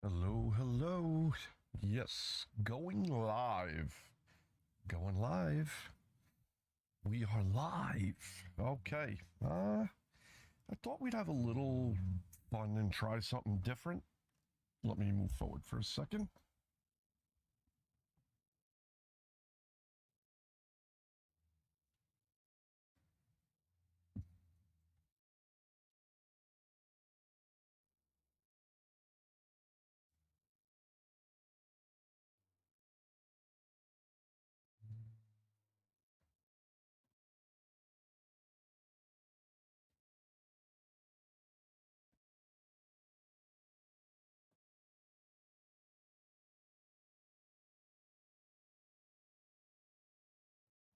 Hello, hello. Yes, going live. Going live. We are live. Okay. I thought we'd have a little fun and try something different. Let me move forward for a second.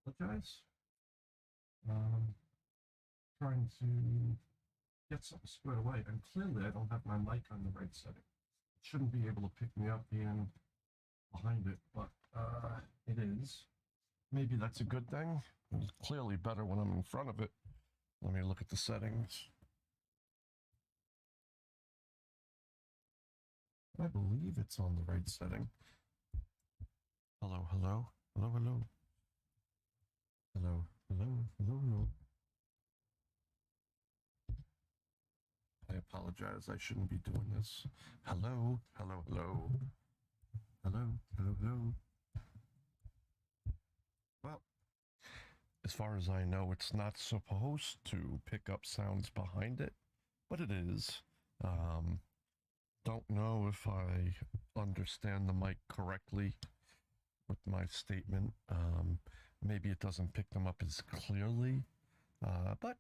Apologize. Um, Trying to get something squared away, and clearly I don't have my mic on the right setting. It shouldn't be able to pick me up being behind it, but it is. Maybe that's a good thing. It's clearly better when I'm in front of it. Let me look at the settings. I believe it's on the right setting. Hello, hello, hello, hello. Hello, hello, hello, hello. I apologize. I shouldn't be doing this. Hello, hello, hello. Hello, hello, hello. Well, as far as I know, it's not supposed to pick up sounds behind it, but it is. Don't know if I understand the mic correctly with my statement. Maybe it doesn't pick them up as clearly, but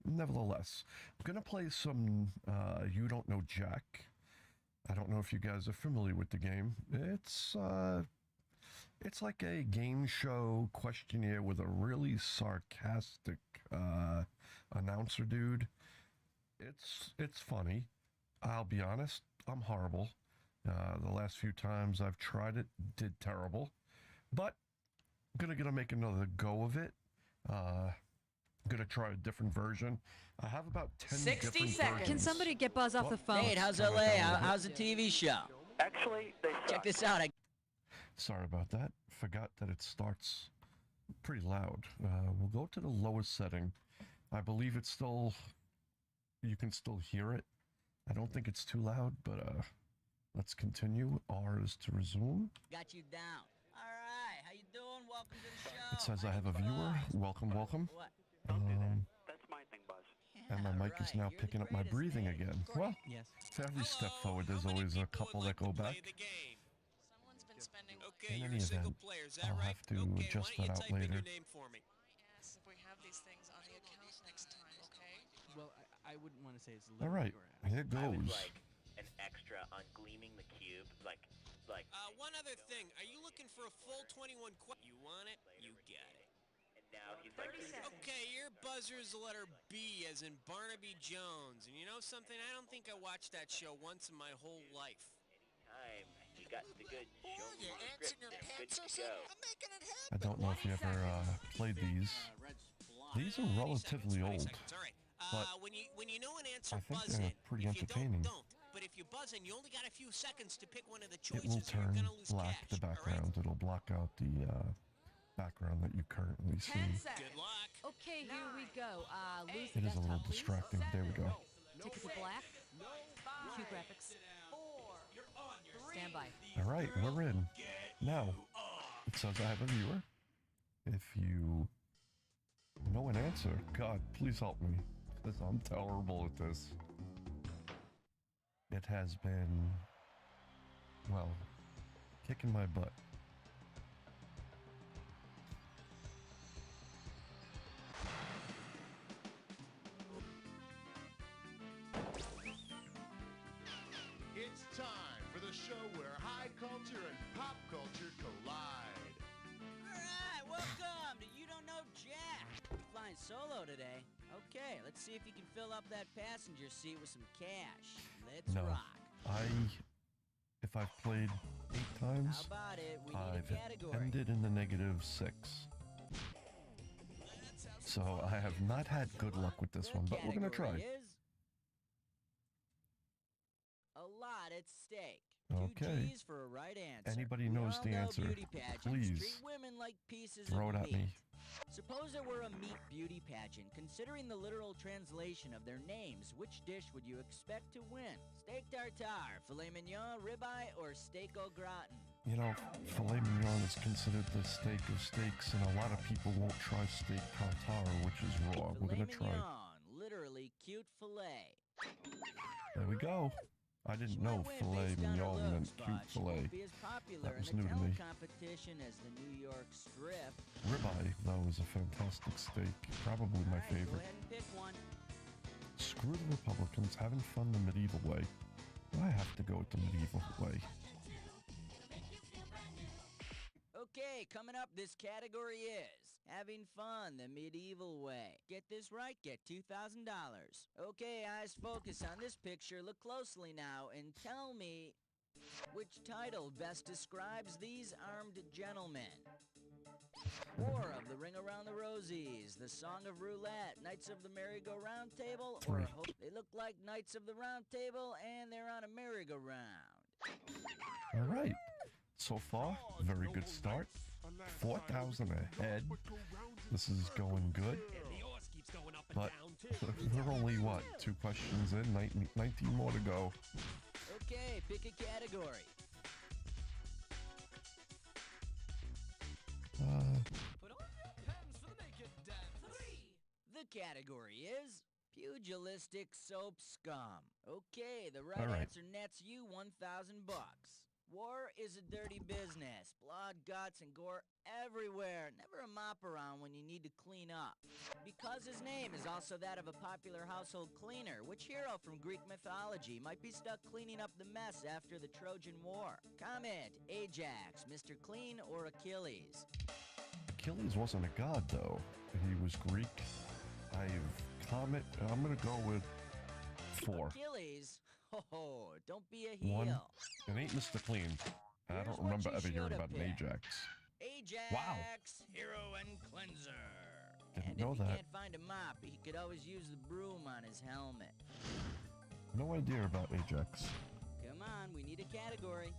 nevertheless, I'm gonna play some You Don't Know Jack. I don't know if you guys are familiar with the game. It's like a game show questionnaire with a really sarcastic announcer dude. It's funny. I'll be honest, I'm horrible. The last few times I've tried it, did terrible. But gonna make another go of it. Gonna try a different version. I have about 10 60 different seconds. versions. Can somebody get Buzz off the phone? Nate, how's Turn it LA? down a little bit. How's the TV show? Actually, they suck. Check this out. Sorry about that. Forgot that it starts pretty loud. We'll go to the lowest setting. I believe it's still, you can still hear it. I don't think it's too loud, but let's continue. R is to resume. Got you down. All right, how you doing? Welcome to the show. It says I have a viewer. Welcome, welcome. What? Don't do that. That's my thing, Buzz. And my mic is now picking up my breathing again. Well, to every step forward, there's always a couple that go back. Someone's been spending. In Okay, you're any a single event, player, is that I'll right? have to okay, adjust why that don't you out type in later. your name for me? Yes, if we have these things on the account next time, okay? Well, I wouldn't want to say it's All right, here I would goes. like an extra on Gleaming the Cube, like. One other thing. Are you looking for a full 21 You want it? You get it. And now he's like. Okay, your buzzer is the letter B as in Barnaby Jones. And you know something? I don't think I watched that show once in my whole life. Anytime you got the good show me the script, they're good to go. I don't know if you ever played these. These are relatively old, All right. but when you know an answer, I think buzz they're in. pretty If you entertaining. don't. But if you buzz in, you only got a few seconds to pick one of the It choices. will or you're turn gonna lose black, cash, the all right? background. It'll block out the background that you currently see. 10 seconds. Good luck. Okay, here we go. Lose It the is a little desktop, please. distracting. There we go. Ticket to black. Cue graphics. Stand by. All right, we're in. Now, it says I have a viewer. If you know an answer, God, please help me, because I'm terrible at this. It has been, well, kicking my butt. It's time for the show where high culture and pop culture collide. All right, welcome to You Don't Know Jack. You're flying solo today. Okay, let's see if you can fill up that passenger seat with some cash. Let's No, rock. if I've played 8 times, How about it? We need a I've category. ended in the -6. So I have not had good luck with this The one, but we're gonna try. category is a lot it's steak. Okay. 2 G's for a right answer. Anybody We knows all the know answer, beauty pageants please treat women like pieces throw of it at meat. me. Suppose there were a meat beauty pageant. Considering the literal translation of their names, which dish would you expect to win? Steak tartare, filet mignon, ribeye, or steak au gratin? You know, filet mignon is considered the steak of steaks, and a lot of people won't try steak tartare, which is raw. We're Filet gonna try. mignon, literally cute filet. There we go. I didn't She know might win filet based on her mignon meant looks, cute but she filet. won't be as popular That was in new the to me. talent competition as the New York Strip. Ribeye, though, is a fantastic steak. Probably my All right, go favorite. ahead and pick one. Screw the Republicans, having fun the medieval way. I have to go with the medieval way. Okay, coming up, this category is having fun the medieval way. Get this right, get $2,000. Okay, eyes focus on this picture. Look closely now and tell me which title best describes these armed gentlemen. War of the Ring Around the Rosies, The Song of Roulette, Knights of the Merry-Go-Round Table, or they look like Knights of the Round Table and they're on a merry-go-round. All right. So far, very good start. 4,000 ahead. This is going good. But we're only, what, 2 questions in? 19 more to go. Okay, pick a category. Put on your pants for the naked dance. 3. The category is pugilistic soap scum. Okay, the right All right. answer nets you $1,000. War is a dirty business. Blood, guts, and gore everywhere. Never a mop around when you need to clean up. Because his name is also that of a popular household cleaner, which hero from Greek mythology might be stuck cleaning up the mess after the Trojan War? Comment, Ajax, Mr. Clean, or Achilles? Achilles wasn't a god, though. He was Greek. I'm gonna go with 4. Achilles? Oh, don't be a heel. 1. It ain't Mr. Clean. I Here's don't what remember you ever hearing shoulda about an picked. Ajax. Ajax, Wow. hero and cleanser. Didn't and know if he that. can't find a mop, he could always use the broom on his helmet. No idea about Ajax. Come on, we need a category.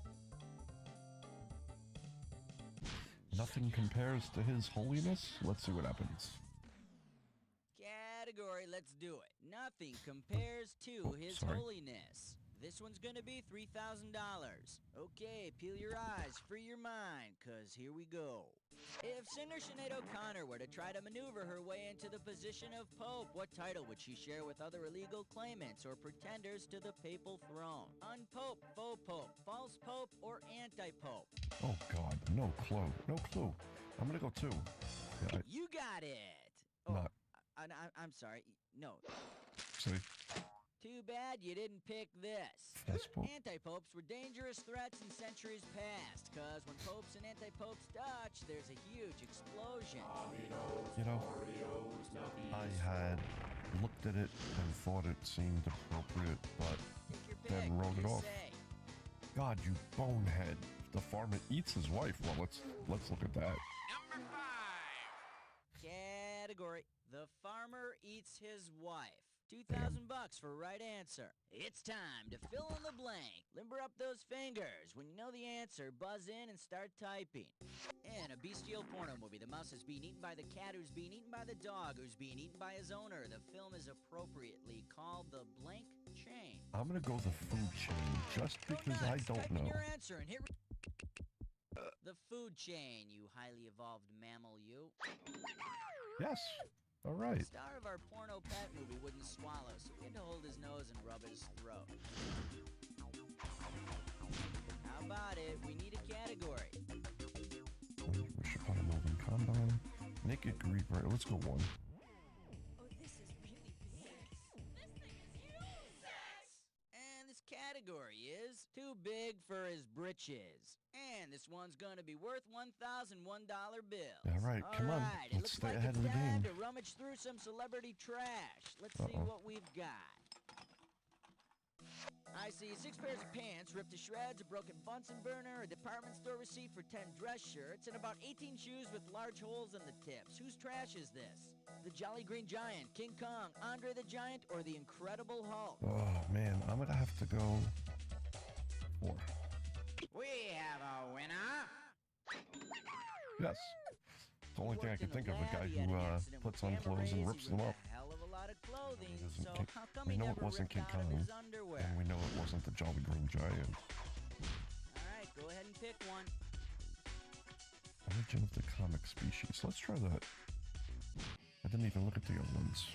Nothing compares to his holiness. Let's see what happens. Category, let's do it. Nothing compares to His sorry. Holiness. This one's gonna be $3,000. Okay, peel your eyes, free your mind, cause here we go. If singer Sinead O'Connor were to try to maneuver her way into the position of Pope, what title would she share with other illegal claimants or pretenders to the papal throne? Unpope, faux pope, false pope, or anti-pope? Oh God, no clue. No clue. I'm gonna go 2. Yeah, You got it! Oh, Not. I'm sorry. No. See? Too bad you didn't pick this. False pope. Anti-popes were dangerous threats in centuries past, cause when popes and anti-popes touch, there's a huge explosion. You know, I had looked at it and thought it seemed appropriate, but Pick your pick. then What wrote do it you off. say? God, you bonehead. The farmer eats his wife. Well, let's look at that. Number 5. Category: The farmer eats his wife. $2,000 for right answer. It's time to fill in the blank. Limber up those fingers. When you know the answer, buzz in and start typing. In a bestial porno movie, the mouse is being eaten by the cat who's being eaten by the dog who's being eaten by his owner. The film is appropriately called The Blank Chain. I'm gonna go the food chain just Go because I nuts. don't Type in know. your answer and hit the food chain, you highly evolved mammal, you. Yes. All right. The star of our porno pet movie wouldn't swallow, so we had to hold his nose and rub his throat. How about it? We need a category. Wish upon a moving combine. Naked Greek. Right. Let's go 1. Oh, this is really big. This thing is huge. And this category is too big for his britches. And this one's gonna be worth $1,001 bills. All right, come on. Alright, it Let's looks stay like ahead it's of the time game. to rummage through some celebrity trash. Let's see Uh-oh. what we've got. I see 6 pairs of pants ripped to shreds, a broken Bunsen burner, a department store receipt for 10 dress shirts, and about 18 shoes with large holes in the tips. Whose trash is this? The Jolly Green Giant, King Kong, Andre the Giant, or the Incredible Hulk? Oh man, I'm gonna have to go Yes. The only thing I can think of, a guy who puts on clothes and rips them up. Hell of a lot of clothing, It isn't so King- how come we he know it never wasn't ripped King out of his Kong, underwear? and we know it wasn't the Jolly Green Giant. Alright, go ahead and pick one. Origin of the comic species. Let's try that. I didn't even look at the other ones.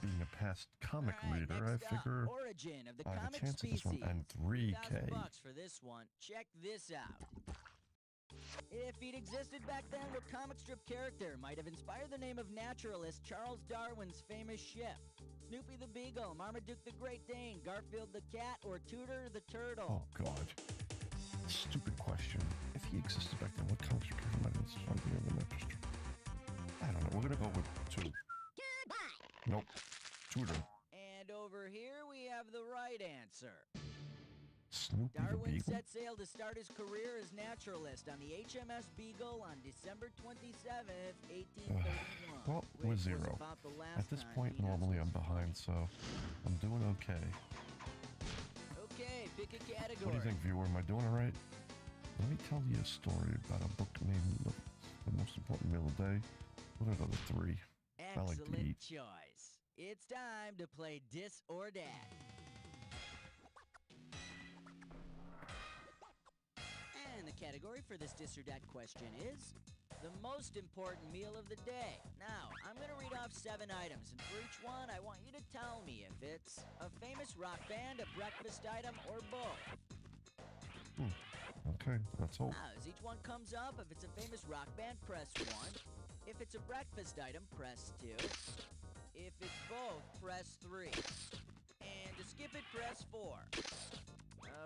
Being a past comic Alright, reader, I next up, figure Origin of the I have a comic chance at this one. species. And 3K. $2,000 for this one. Check this out. If he'd existed back then, what comic strip character might have inspired the name of naturalist Charles Darwin's famous ship? Snoopy the Beagle, Marmaduke the Great Dane, Garfield the Cat, or Tooter the Turtle? Oh, God. Stupid question. If he existed back then, what comic strip character might have inspired the name of natural strip? I don't know. We're going to go with 2. Nope. Tooter. And over here we have the right answer. Snoopy the Darwin Beagle? set sail to start his career as naturalist on the HMS Beagle on December 27th, 1831. Well, which we're was 0. about the last At this time point, Venus normally was I'm behind, so I'm doing okay. Okay, pick a What category. do you think, viewer? Am I doing all right? Let me tell you a story about a book named The Most Important Meal of the Day. What are the other 3? I like to Excellent eat. choice. It's time to play Dis or Dat. And the category for this Dis or Dat question is the most important meal of the day. Now, I'm going to read off 7 items, and for each one, I want you to tell me if it's a famous rock band, a breakfast item, or both. Okay, that's all. Now, as each one comes up, if it's a famous rock band, press 1. If it's a breakfast item, press 2. If it's both, press 3. And to skip it, press 4.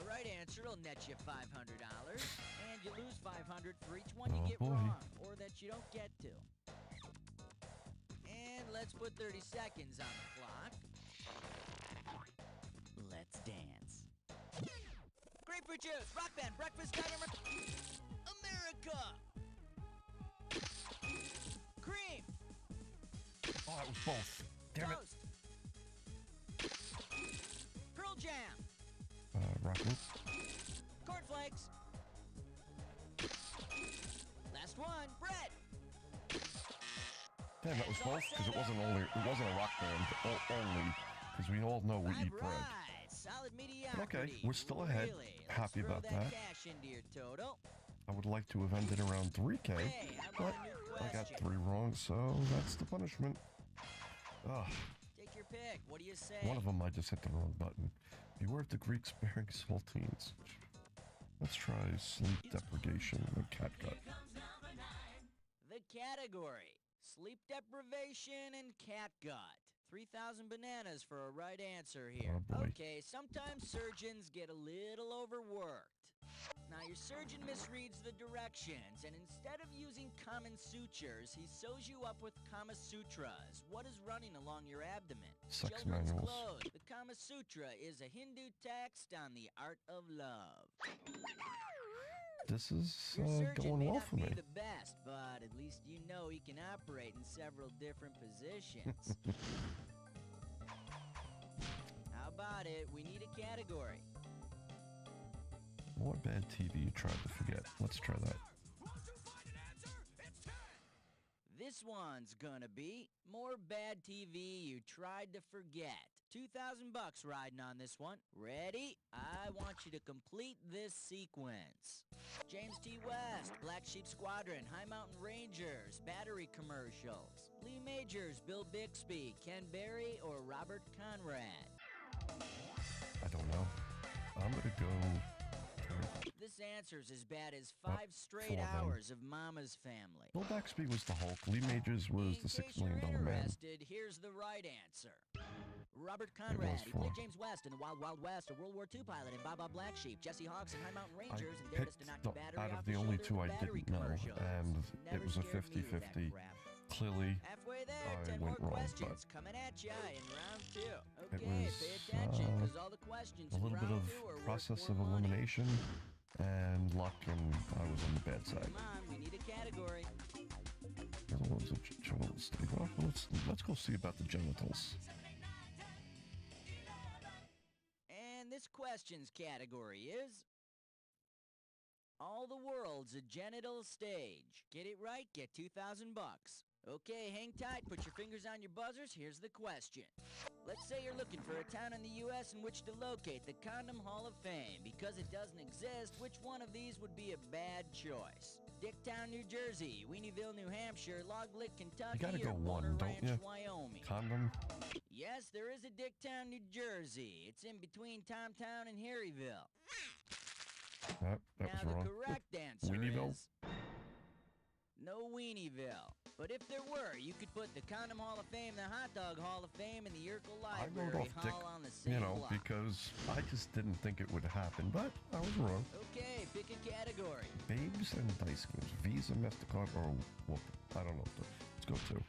Right answer will net you $500, and you lose $500 for each one you Oh, get boy. wrong, or that you don't get to. And let's put 30 seconds on the clock. Let's dance. Grapefruit juice, rock band, breakfast item, America! Cream! Oh, it was both. Damn it. Toast! Pearl Jam! Rock Loop. Cornflakes! Last one, bread! Damn, that was both because it wasn't a rock band only because we all know we eat bread. Right, solid mediocrity. Okay, we're still ahead. Really. Happy Let's throw about that. that. Cash into your total. I would like to have ended around 3K, Hey, how but about a new I got question? 3 wrong, so that's the punishment. Ugh, Take your pick. What do you say? one of them I just hit the wrong button. Beware of the Greeks bearing saltines. Let's try sleep deprivation and catgut. The category: sleep deprivation and catgut. 3,000 bananas for a right answer here. Oh, boy. Okay, sometimes surgeons get a little overworked. Now, your surgeon misreads the directions, and instead of using common sutures, he sews you up with Kama Sutras. What is running along your abdomen? Sex Children's manuals. clothes. The Kama Sutra is a Hindu text on the art of love. This is Your surgeon going may well not for me. be the best, but at least you know he can operate in several different positions. How about it? We need a category. More bad TV you tried to forget. Let's try that. This one's gonna be more bad TV you tried to forget. $2,000 riding on this one. Ready? I want you to complete this sequence. James T. West, Black Sheep Squadron, High Mountain Rangers, battery commercials. Lee Majors, Bill Bixby, Ken Berry, or Robert Conrad. I don't know. I'm gonna go. This answer's as bad as 5 straight 4 then. hours of Mama's Family. Bill Baxby was the Hulk. Lee Majors was the $6 million man. Interested, here's the right answer. Robert was Conrad. He played 4. James West in the Wild Wild West, a World War II pilot in Baba Black Sheep, Jesse Hawks in High Mountain Rangers, and dared us to knock the battery out of off the the only shoulder 2 of I the battery didn't know, commercials. and Never it was a scared me with that 50-50. crap. Clearly, Halfway there, I 10 more went wrong, questions coming at ya in round 2. It Okay, was, pay attention, because all the questions a in little bit round of 2 are process worth of more money. elimination and luck, and I was on the bad side. Come on, we need a category. The other one's a genital state. Well, let's go see about the genitals. And this question's category is All the world's a genital stage. Get it right, get 2,000 bucks. Okay, hang tight, put your fingers on your buzzers, here's the question. Let's say you're looking for a town in the U.S. in which to locate the Condom Hall of Fame. Because it doesn't exist, which one of these would be a bad choice? Dicktown, New Jersey, Weenieville, New Hampshire, Log Lick, Kentucky, You gotta go or one, Boulder don't Ranch, you? Wyoming? Condom. Yes, there is a Dicktown, New Jersey. It's in between Tomtown and Harryville. That Now was the wrong. correct answer Weenieville? is no Weenieville. But if there were, you could put the Condom Hall of Fame, the Hot Dog Hall of Fame, and the Urkel I wrote Library off Dick, Hall on the same you know, block. because I just didn't think it would happen, but I was wrong. Okay, pick a category. Babes and dice games. Visa, MasterCard, or Whoop. I don't know. Let's go to.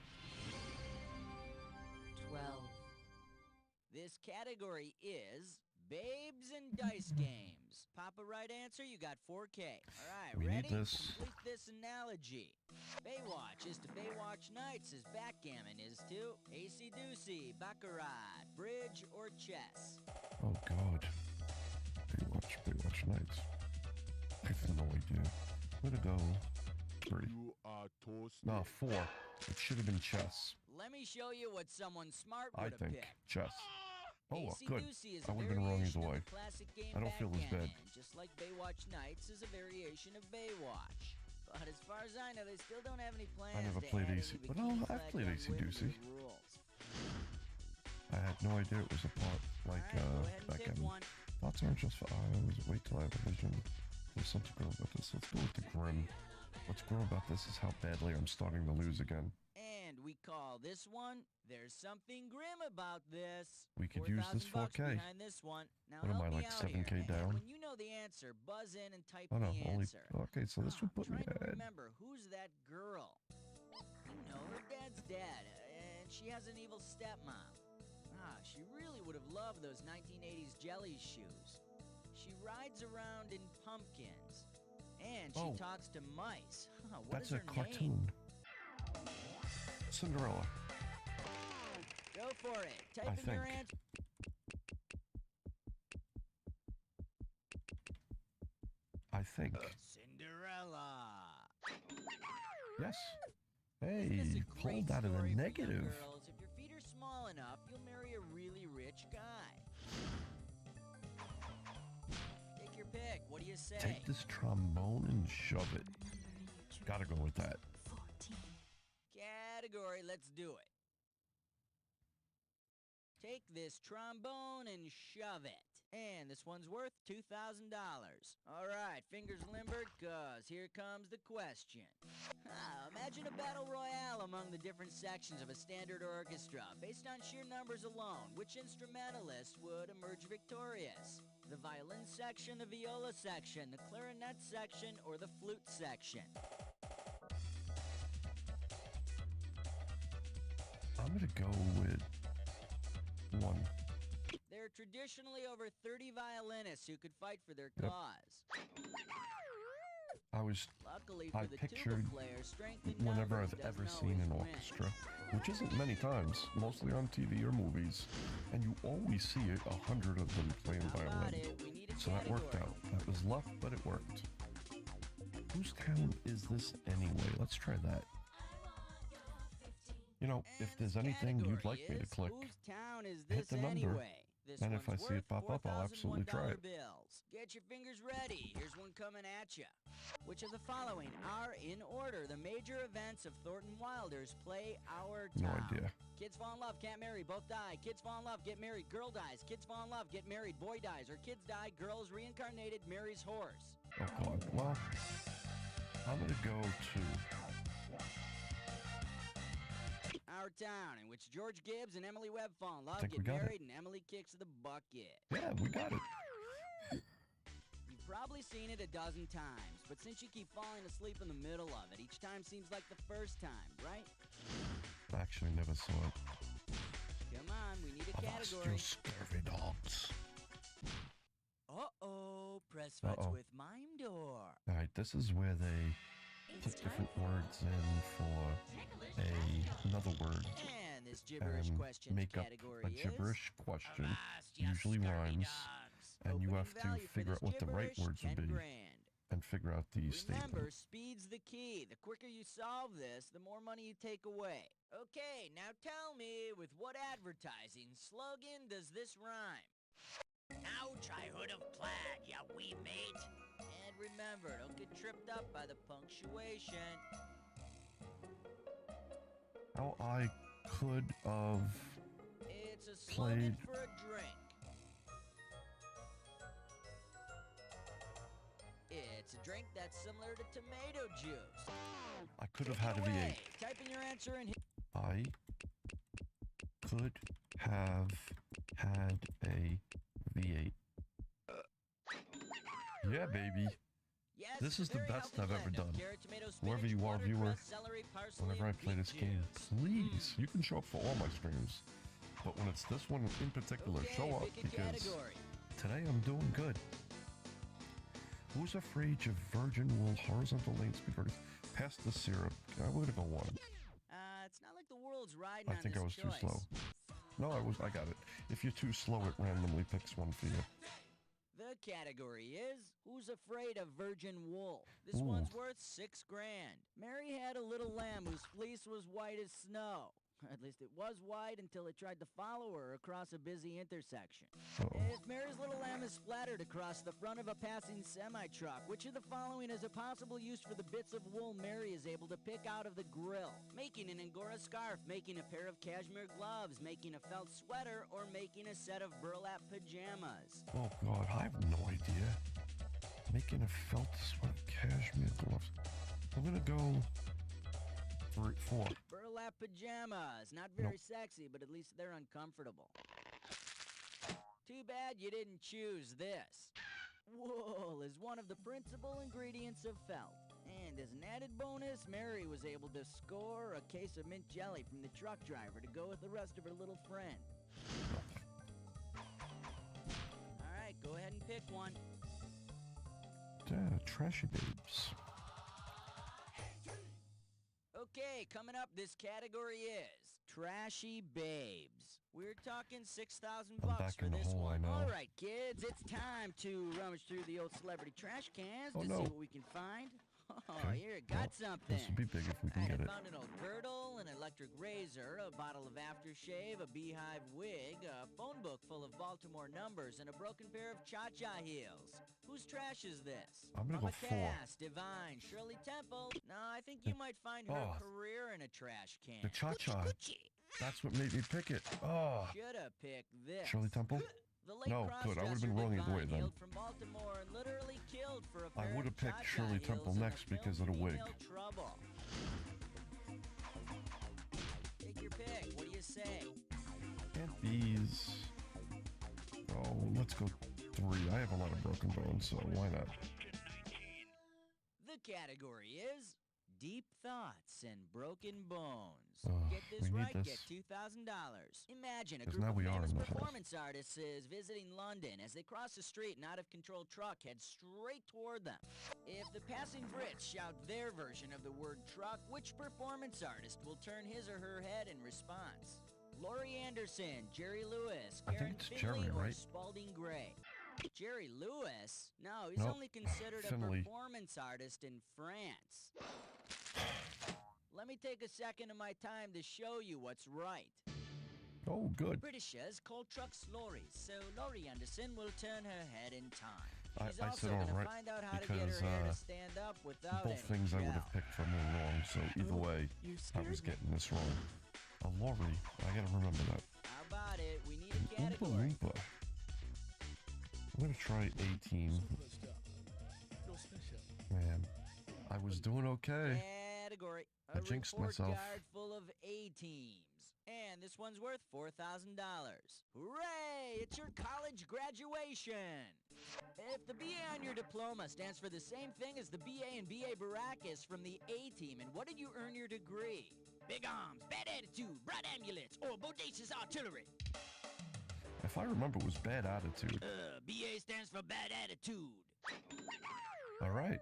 12. This category is Babes and Dice Games. Pop a right answer, you got 4K. All right, We need ready? this. Complete this analogy. Baywatch is to Baywatch Nights as backgammon is to AC-doocy, baccarat, bridge, or chess. Oh, God. Baywatch Nights. I have no idea. Where to go? 3. You are toast. No, 4. It should have been chess. Let me show you what someone smart I would have think. picked. Chess. Oh, well, good. AC-doocy is I a would've been wrong variation either of way. the classic game I don't feel as bad. backgammon, just like Baywatch Nights is a variation of Baywatch. But as far as I know, they still don't have any plans never to played add AC any but bikini I've flag played on AC-doocy. women to the rules. I had no idea it was a part like All right, go ahead and pick backgammon. one. Thoughts aren't just for eyes. Wait till I have a vision. There's something grim about this. Let's go with the grim. What's grim about this is how badly I'm starting to lose again. And we call this one, There's Something Grim About This. We could use this 4,000 bucks 4K. behind this one. Now What am help I, me like out 7K here. And down? when you know the answer, buzz in and type Oh no, the only answer. okay. So this would put me I'm trying to ahead. remember, who's that girl? You know, her dad's dead, and she has an evil stepmom. She really would have loved those 1980s jelly shoes. She rides around in pumpkins, and she Oh. talks to mice. What That's is a her cartoon. name? Cinderella. Go for it. Type in your think. answer. I think. Cinderella. Yes. Isn't this Hey, a great pulled out of the story for young negative. girls? If your feet are small enough, you'll marry a really rich guy. Take your pick. What do you say? Take this trombone and shove it. Gotta go with that. 14. Category, let's do it. Take this trombone and shove it. And this one's worth $2,000. All right, fingers limbered, cause here comes the question. Imagine a battle royale among the different sections of a standard orchestra. Based on sheer numbers alone, which instrumentalist would emerge victorious? The violin section, the viola section, the clarinet section, or the flute section? I'm gonna go with 1. There are traditionally over 30 violinists who could fight for their Yep. cause. I was Luckily for I the pictured tuba player, strength in whenever numbers I've ever doesn't seen an always win. orchestra, which isn't many times, mostly on TV or movies, and you always see 100 of them playing How about violin. it? We need a So that worked category. out. That was luck, but it worked. Whose town is this anyway? Let's try that. You know, if And there's this anything you'd category like me to is, click, Whose town is hit this the number, anyway? This and if one's I see it worth pop up, I'll absolutely try it. $4,001 bills. Get your fingers ready. Here's one coming at you. Which of the following are, in order, the major events of Thornton Wilder's play Our No Town? idea. Kids fall in love, can't marry, both die. Kids fall in love, get married, girl dies. Kids fall in love, get married, boy dies. Or kids die, girl is reincarnated, marries horse. Oh God. Well, I'm gonna go to. Our Town, in which George Gibbs and Emily Webb fall in love, Think we get got it. married, and Emily kicks the bucket. Yeah, we got it. You've probably seen it a dozen times, but since you keep falling asleep in the middle of it, each time seems like the first time, right? Actually, never saw it. Come on, we need a Avast, you category. scurvy dogs. Uh-oh, press Fudge Uh-oh. with Mime Door. All right, this is where they It's put time different for words in for another word And this gibberish and questions make up category a is... gibberish question. Avast, ya Usually scurvy rhymes, dogs. and you Opening have to value for figure this out what the right gibberish, words would 10 be. grand. and figure out the Remember, statement. speed's the key. The quicker you solve this, the more money you take away. Okay, now tell me, with what advertising slogan does this rhyme? Now try hood of plaid, ya wee mate. And remember, don't get tripped up by the punctuation. How I could have It's a slogan played. for a drink. It's a drink that's similar to tomato juice. I could have had a Away. V8. Type in your answer and hit. I could have had a V8. Yeah, baby. Yes, This is the very best healthy I've ever blend of done. carrot, tomato, Whoever spinach, you are, viewer, watercress, celery, parsley, whenever I and play beet this game, juice. please, you can show up for all my streams. But when it's this one in particular, Okay, show up pick a because category. today I'm doing good. Who's afraid of virgin wool horizontal lane speed vertical past the syrup? We're gonna go one. It's not like the world's riding I on think I this was too choice. slow. No, I got it. If you're too slow, it randomly picks one for you. The category is Who's Afraid of Virgin Wool? This Ooh. one's worth $6 grand. Mary had a little lamb whose fleece was white as snow. At least it was white until it tried to follow her across a busy intersection. Uh-oh. If Mary's little lamb is splattered across the front of a passing semi-truck, which of the following is a possible use for the bits of wool Mary is able to pick out of the grill? Making an Angora scarf, making a pair of cashmere gloves, making a felt sweater, or making a set of burlap pajamas? Oh God, I have no idea. Making a felt sweat cashmere gloves. I'm gonna go 4. Burlap pajamas. Not very sexy, but at least they're uncomfortable. Too bad you didn't choose this. Wool is one of the principal ingredients of felt. And as an added bonus, Mary was able to score a case of mint jelly from the truck driver to go with the rest of her little friend. Alright, go ahead and pick one. Trashy babes. Okay, coming up, this category is Trashy Babes. We're talking $6,000 I'm bucks back for in the this hole, I one. know. All right, kids, it's time to rummage through the old celebrity trash cans Oh, to no. see what we can find. Oh, Okay. here, got Well, something. This would be big if we can I get it. found an old girdle, an electric razor, a bottle of aftershave, a beehive wig, a phone book full of Baltimore numbers, and a broken pair of cha-cha heels. Whose trash is this? I'm gonna Mama go 4. Cass, Divine, Shirley Temple. No, I think you might find her Oh. career in a trash can. The cha-cha. Coochie. That's what made me pick it. Oh, Shoulda picked this. Shirley Temple. The late No, good. I would've been cross-dresser wrong either way Divine then. hailed from Baltimore and literally killed for a I pair would've of picked cha-cha Shirley heels Temple in next the because of the film wig. Female Trouble. Take your pick. What do you say? Can't these. Oh, let's go 3. I have a lot of broken bones, so why not? The category is Deep Thoughts and Broken Bones. Oh, Get this we need right, this. get $2,000. Imagine a 'Cause group now of we are famous in the hole. performance artists is visiting London. As they cross the street, an out-of-control truck heads straight toward them. If the passing Brits shout their version of the word truck, which performance artist will turn his or her head in response? Laurie Anderson, Jerry Lewis, I think Karen it's Finley, Jerry, or right? Spalding Gray? Jerry Lewis? No, he's Nope. only considered Finley. a performance artist in France. Let me take a second of my time to show you what's right. Oh, good. Britishers call trucks lorries, so Laurie Anderson will turn her head in time. I She's said also all gonna right find out how to get because, her hair to stand up without Both any things I would have gel. picked from were wrong, so either way, You I scared was me. getting this wrong. A lorry. I gotta remember that. How about it? We need An a Oompa category. Loompa. I'm gonna try 18. Man, I was doing okay. Category. I jinxed report myself. card full of A-teams. And this one's worth $4,000. Hooray! It's your college graduation! If the BA on your diploma stands for the same thing as the BA and BA Baracus from the A-team, and what did you earn your degree? Big arms, bad attitude, bright amulets, or bodacious artillery. If I remember, it was bad attitude. BA stands for bad attitude. All right.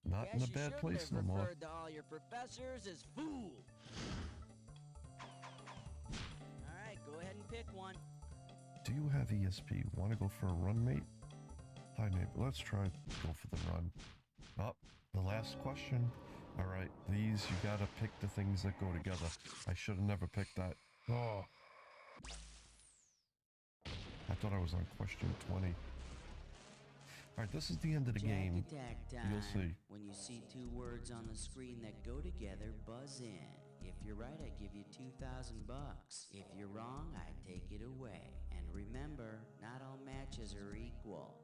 Not Guess in a you bad shouldn't place have no more. referred to all your professors as fool. All right, go ahead and pick one. Do you have ESP? Want to go for a run, mate? Hi, neighbor. Let's try go for the run. Oh, the last question. All right, these, you gotta pick the things that go together. I should have never picked that. Oh. I thought I was on question 20. All right, this is the end of the game. Attack time. You'll see. When you see two words on the screen that go together, buzz in. If you're right, I give you $2,000 bucks. If you're wrong, I take it away. And remember, not all matches are equal.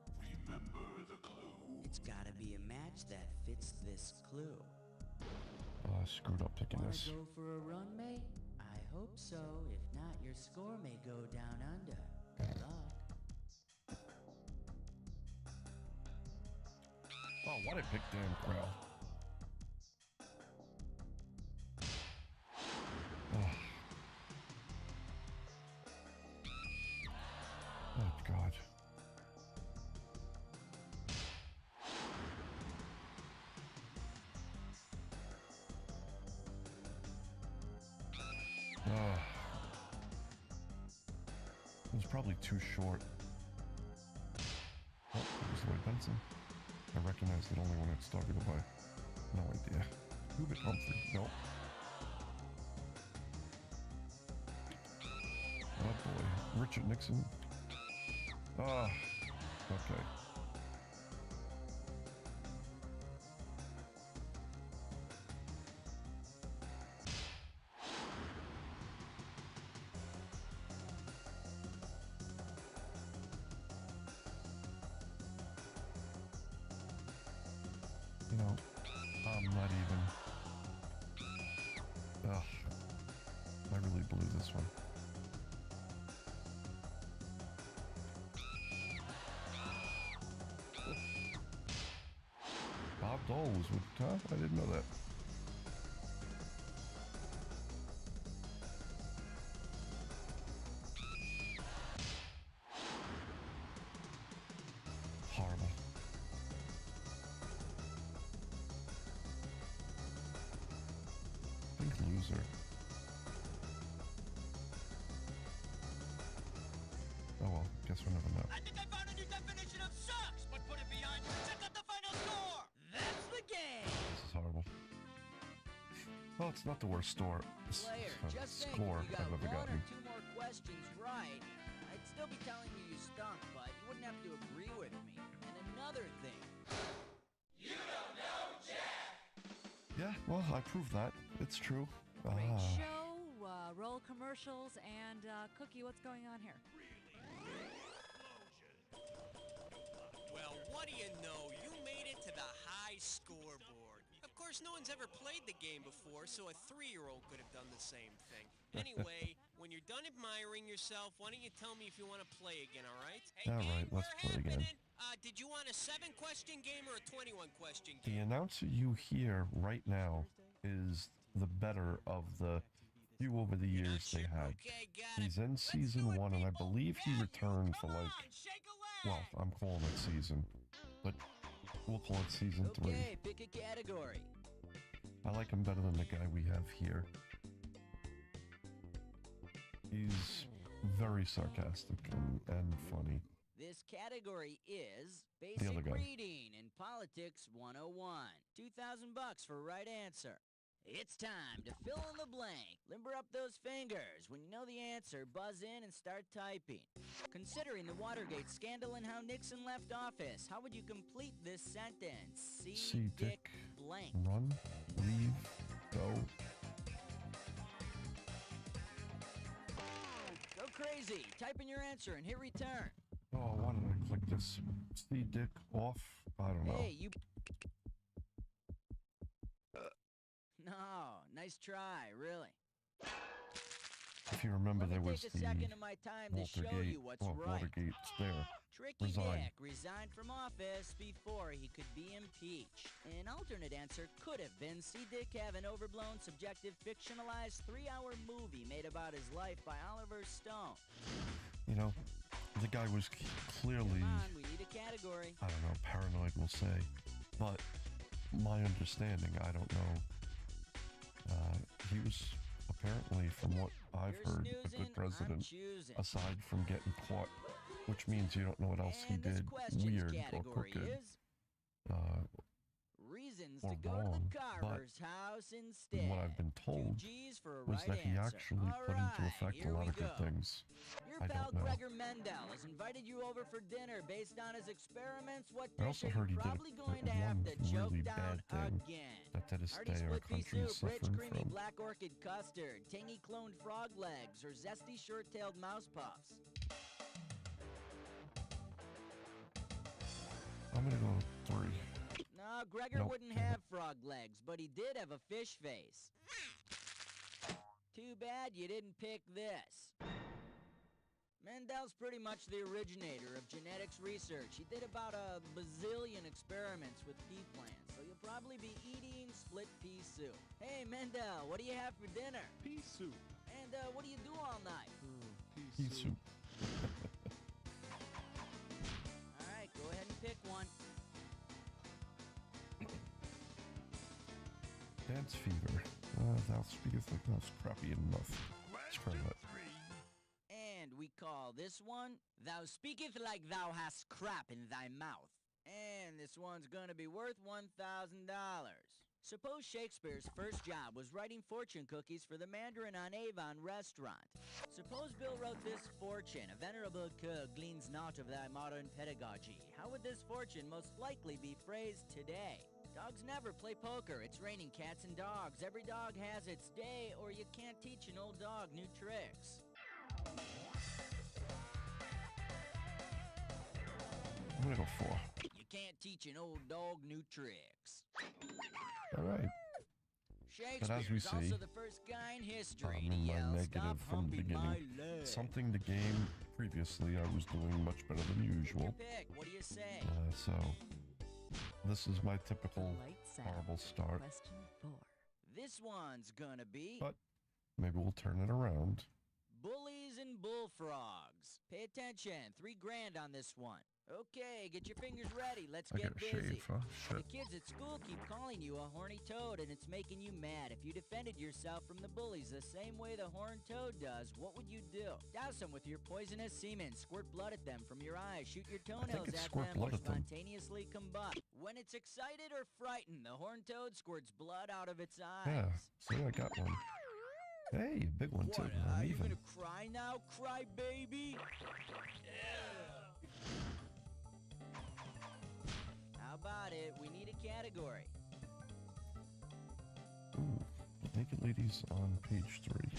Remember the clue. It's gotta be a match that fits this clue. Oh, I screwed up picking Wanna this. go for a run, mate? I hope so. If not, your score may go down under. Good luck. Oh, why'd I pick Dan Crow? Oh, God. It was probably too short. Oh, it was Lloyd Benson. I recognized it only when it started by. No idea. Hubert Humphrey. Nope. Oh boy. Richard Nixon. Ah. Okay. You know, I'm not even. Ugh. I really blew this one. Bob Dole was with, huh? I didn't know that. Horrible. Big loser. Oh well, guess we'll never know. I think I found a new definition of sucks, but put it behind you. Check out the final score. That's the game. This is horrible. Well, it's not the worst score. Player, just think, Score if you got I've ever one gotten. or two more questions right, I'd still be telling you stunk, but you wouldn't have to agree with me. And another thing. Yeah, well, I proved that. It's true. Great Ah. show, roll commercials, and Cookie, what's going on here? Well, what do you know? You made it to the high scoreboard. Of course, no one's ever played the game before, so a 3-year-old could have done the same thing. Anyway, when you're done admiring yourself, why don't you tell me if you want to play again, all right? Hey, All gang, right, let's we're play again. happening. Did you want a 7-question game or a 21-question The game? announcer you hear right now is the better of the few over the You're not years they sure? had. Okay, got it. He's in Let's season do it, 1, and I people. believe he Matthew, returned for come like, on, shake a leg. well, I'm calling it season, but we'll call it season 3. Okay, pick a category. I like him better than the guy we have here. He's very sarcastic and funny. This category is The other basic guy. reading in politics 101. $2,000 for right answer. It's time to fill in the blank. Limber up those fingers. When you know the answer, buzz in and start typing. Considering the Watergate scandal and how Nixon left office, how would you complete this sentence? See Dick blank. run, leave, go. Go crazy. Type in your answer and hit return. Oh, why did I click this? See Dick off? I don't know. Hey, you... No, nice try, really. If you remember, Let there me was take the a second of my time to show Watergate. you what's Well, right. Watergate's there. Tricky Resigned. Dick resigned from office before he could be impeached. An alternate answer could have been see Dick have an overblown, subjective, fictionalized 3-hour movie made about his life by Oliver Stone. You know, the guy was clearly, Come on, we need a category. I don't know, paranoid, we'll say. But my understanding, I don't know. He was apparently, from what I've You're heard, a snoozing, good I'm president, choosing. aside from getting caught, which means you don't know what else he And this did question's weird or category crooked. is Reasons or to go wrong, to the but carver's house instead. what I've been 2 told G's for a was right that he answer. actually put into Alright, effect a here lot we of good go. things. Your I pal don't know. Gregor Mendel has invited you over for dinner based on his experiments. What I dish also are heard you he did probably going to one have to choke really down bad thing again? that to this Hearty day our split pea country is soup, rich suffering creamy from. black orchid custard, tangy cloned frog legs, or zesty short-tailed mouse puffs. I'm gonna go 3. No, Gregor Nope. wouldn't have frog legs, but he did have a fish face. Too bad you didn't pick this. Mendel's pretty much the originator of genetics research. He did about a bazillion experiments with pea plants, so you'll probably be eating split pea soup. Hey, Mendel, what do you have for dinner? Pea soup. And what do you do all night? Pea soup. All right, go ahead and pick one. Dance fever. Thou speakest like thou's crappy enough. Let's try that. And we call this one, Thou Speaketh Like Thou Hast Crap in Thy Mouth. And this one's gonna be worth $1,000. Suppose Shakespeare's first job was writing fortune cookies for the Mandarin on Avon restaurant. Suppose Bill wrote this fortune, a venerable cur gleans naught of thy modern pedagogy. How would this fortune most likely be phrased today? Dogs never play poker. It's raining cats and dogs. Every dog has its day, or you can't teach an old dog new tricks. I'm gonna go 4. You can't teach an old dog new tricks. All right. Shakespeare's we also see, the first guy in history I'm to in my yell, negative "Stop from the humping my beginning. leg." Something the game previously I was doing much better than usual. Pick. What do you say? So this is my typical Lights out. horrible start, Question 4. This one's gonna be but maybe we'll turn it around. bullies and bullfrogs. Pay attention. $3,000 on this one. Okay, get your fingers ready. Let's I get gotta busy. shave, huh? The Shit. kids at school keep calling you a horny toad, and it's making you mad. If you defended yourself from the bullies the same way the horned toad does, what would you do? Douse them with your poisonous semen, squirt blood at them from your eyes, shoot your toenails it's at squirt them, or blood at them. spontaneously combust. When it's excited or frightened, the horned toad squirts blood out of its eyes. Yeah, see, I got one. Hey, big one too. What, I'm are you even. gonna cry now, cry baby? How about it? We need a category. Ooh, naked ladies on page 3.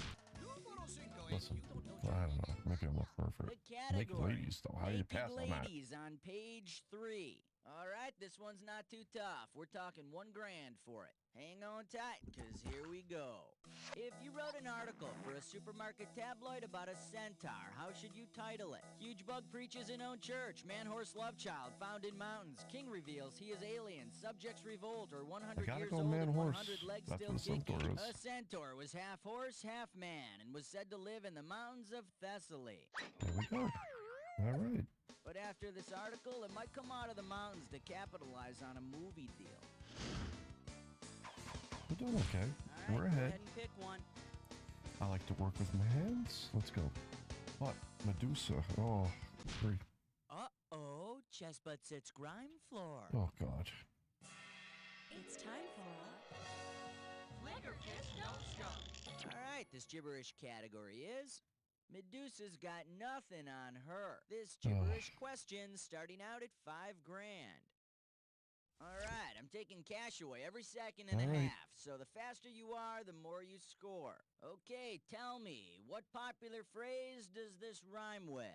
Listen, I don't know. Maybe I'm a pervert. The Naked category. ladies, though. How do you Naked pass on that? ladies on page 3. All right, this one's not too tough. We're talking $1,000 for it. Hang on tight, because here we go. If you wrote an article for a supermarket tabloid about a centaur, how should you title it? Huge bug preaches in own church. Man-horse love child found in mountains. King reveals he is alien. Subjects revolt, or 100 gotta years go old and man-horse. 100 legs That's still what a centaur kicking. is. A centaur was half horse, half man, and was said to live in the mountains of Thessaly. There we go. All right. But after this article, it might come out of the mountains to capitalize on a movie deal. We're doing okay. All right, We're go ahead. ahead and pick one. I like to work with my hands. Let's go. What? Medusa. Oh, 3. Uh-oh, Chestbud sits grime floor. Oh, God. It's time for Flicker Kiss Don't Stop. All right, this gibberish category is Medusa's got nothing on her. This gibberish question starting out at $5,000. All right, I'm taking cash away every second and a All right. half, so the faster you are, the more you score. Okay, tell me, what popular phrase does this rhyme with?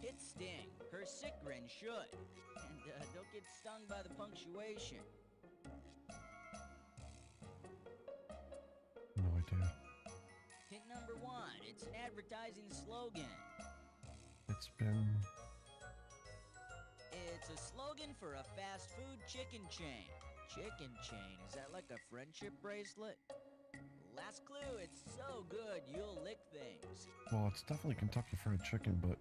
Hit Sting. Her sick grin should. And don't get stung by the punctuation. No idea. Hint number 1, it's an advertising slogan. It's been... It's a slogan for a fast food chicken chain. Chicken chain, is that like a friendship bracelet? Last clue, it's so good you'll lick things. Well, it's definitely Kentucky Fried Chicken, but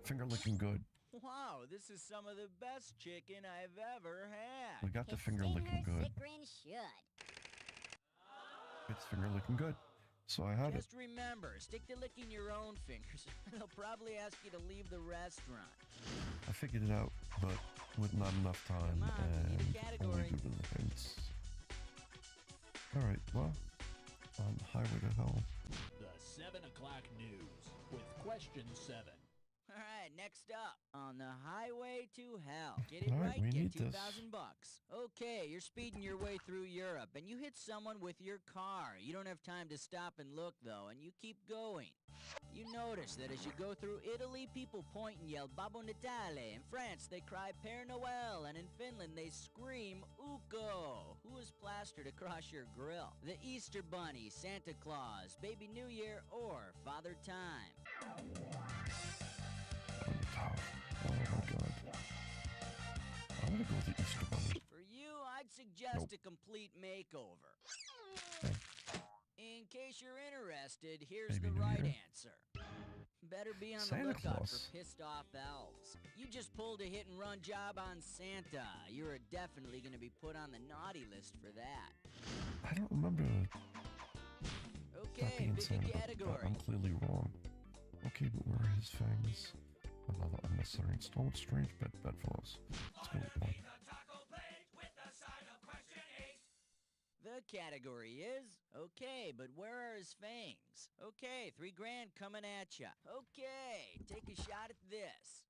finger licking good. Wow, this is some of the best chicken I've ever We had. got the finger licking good. should. It's finger licking good. So I had it. Just remember, stick to licking your own fingers. They'll probably ask you to leave the restaurant. I figured it out, but with not enough time Come on, we need a and category. only due to the hints. Alright, well, on the highway to hell. The 7 o'clock news with question 7. All right, next up, on the highway to hell. Get it All right, right, we get need this. 2,000 bucks. Okay, you're speeding your way through Europe, and you hit someone with your car. You don't have time to stop and look, though, and you keep going. You notice that as you go through Italy, people point and yell Babbo Natale. In France, they cry Père Noël, and in Finland, they scream Ukko. Who is plastered across your grill? The Easter Bunny, Santa Claus, Baby New Year, or Father Time? Oh my god. I'm gonna go with the Easter Bunny. For you, I'd suggest a complete makeover. Okay. In case you're interested, here's Baby the New right Year. answer. Better be on Santa the lookout Claus. for pissed off elves. You just pulled a hit and run job on Santa. You're definitely going to be put on the naughty list for that. I don't remember that Okay, being pick Santa, a but category. I'm clearly wrong. Okay, but where are his fangs? Another unnecessary installment. Strange bedfellows. Let's go with one. The category is, okay, but where are his fangs? Okay, $3,000 coming at ya. Okay, take a shot at this.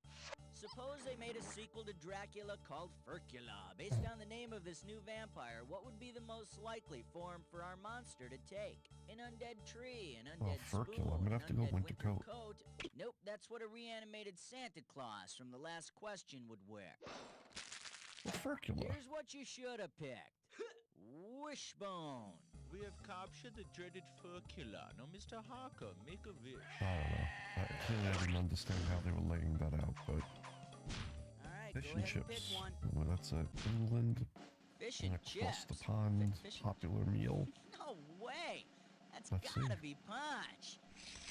Suppose they made a sequel to Dracula called Furcula. Based on the name of this new vampire, what would be the most likely form for our monster to take? An undead tree, an undead Furcula. spoon, I'm gonna an have to go undead winter coat. Nope, that's what a reanimated Santa Claus from the last question would wear. Well, Furcula. Here's what you should have picked. Wishbone. We have captured the dreaded Furcula. Now, Mr. Harker, make a wish. I don't know. Clearly I didn't understand how they were laying that out, but... Alright, Fish go and ahead and pick chips. one. Well, that's England. Fish And and across chips. the pond. Fish and- Popular meal. No way! That's Let's gotta see. be Punch!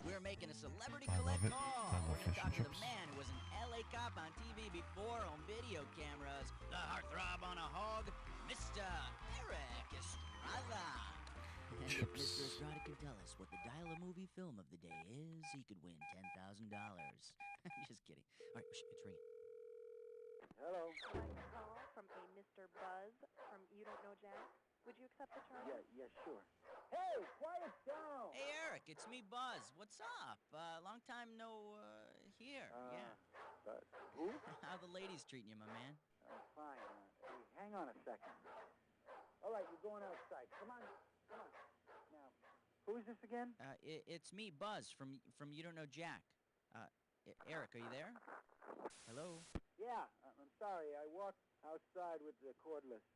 We're making a celebrity I love collect it. call. I love We're fish and talking to chips. the man who was an LA cop on TV before on video cameras. The heartthrob on a hog, Mr. Eric Estrada. And if Chips. Mr. Estrada can tell us what the dial-a-movie film of the day is, he could win $10,000. Just kidding. All right, it's ringing. Hello. Call from a Mr. Buzz from You Don't Know Jack. Would you accept the charge? Yeah, sure. Hey, quiet down. Hey, Eric, it's me, Buzz. What's up? Long time no, here. Yeah. Who? How the ladies treating you, my man? Fine. Hey, hang on a second. All right, you're going outside. Come on. Now, who is this again? It's me, Buzz, from You Don't Know Jack. Eric, are you there? Hello? Yeah, I'm sorry. I walked outside with the cordless.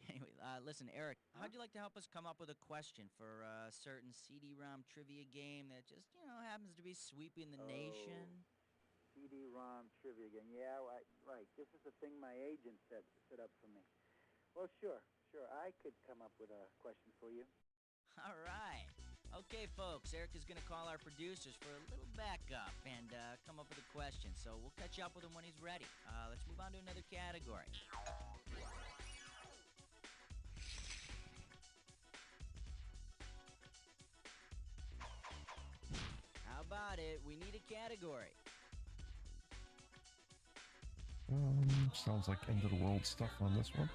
Anyway, listen, Eric, how'd you like to help us come up with a question for a certain CD-ROM trivia game that just, happens to be sweeping the nation? CD-ROM trivia game. Yeah, right. This is the thing my agent set up for me. Well, sure. I could come up with a question for you. All right. Okay, folks, Eric is going to call our producers for a little backup and come up with a question. So we'll catch up with him when he's ready. Let's move on to another category. How about it? We need a category. Sounds like end of the world stuff on this one.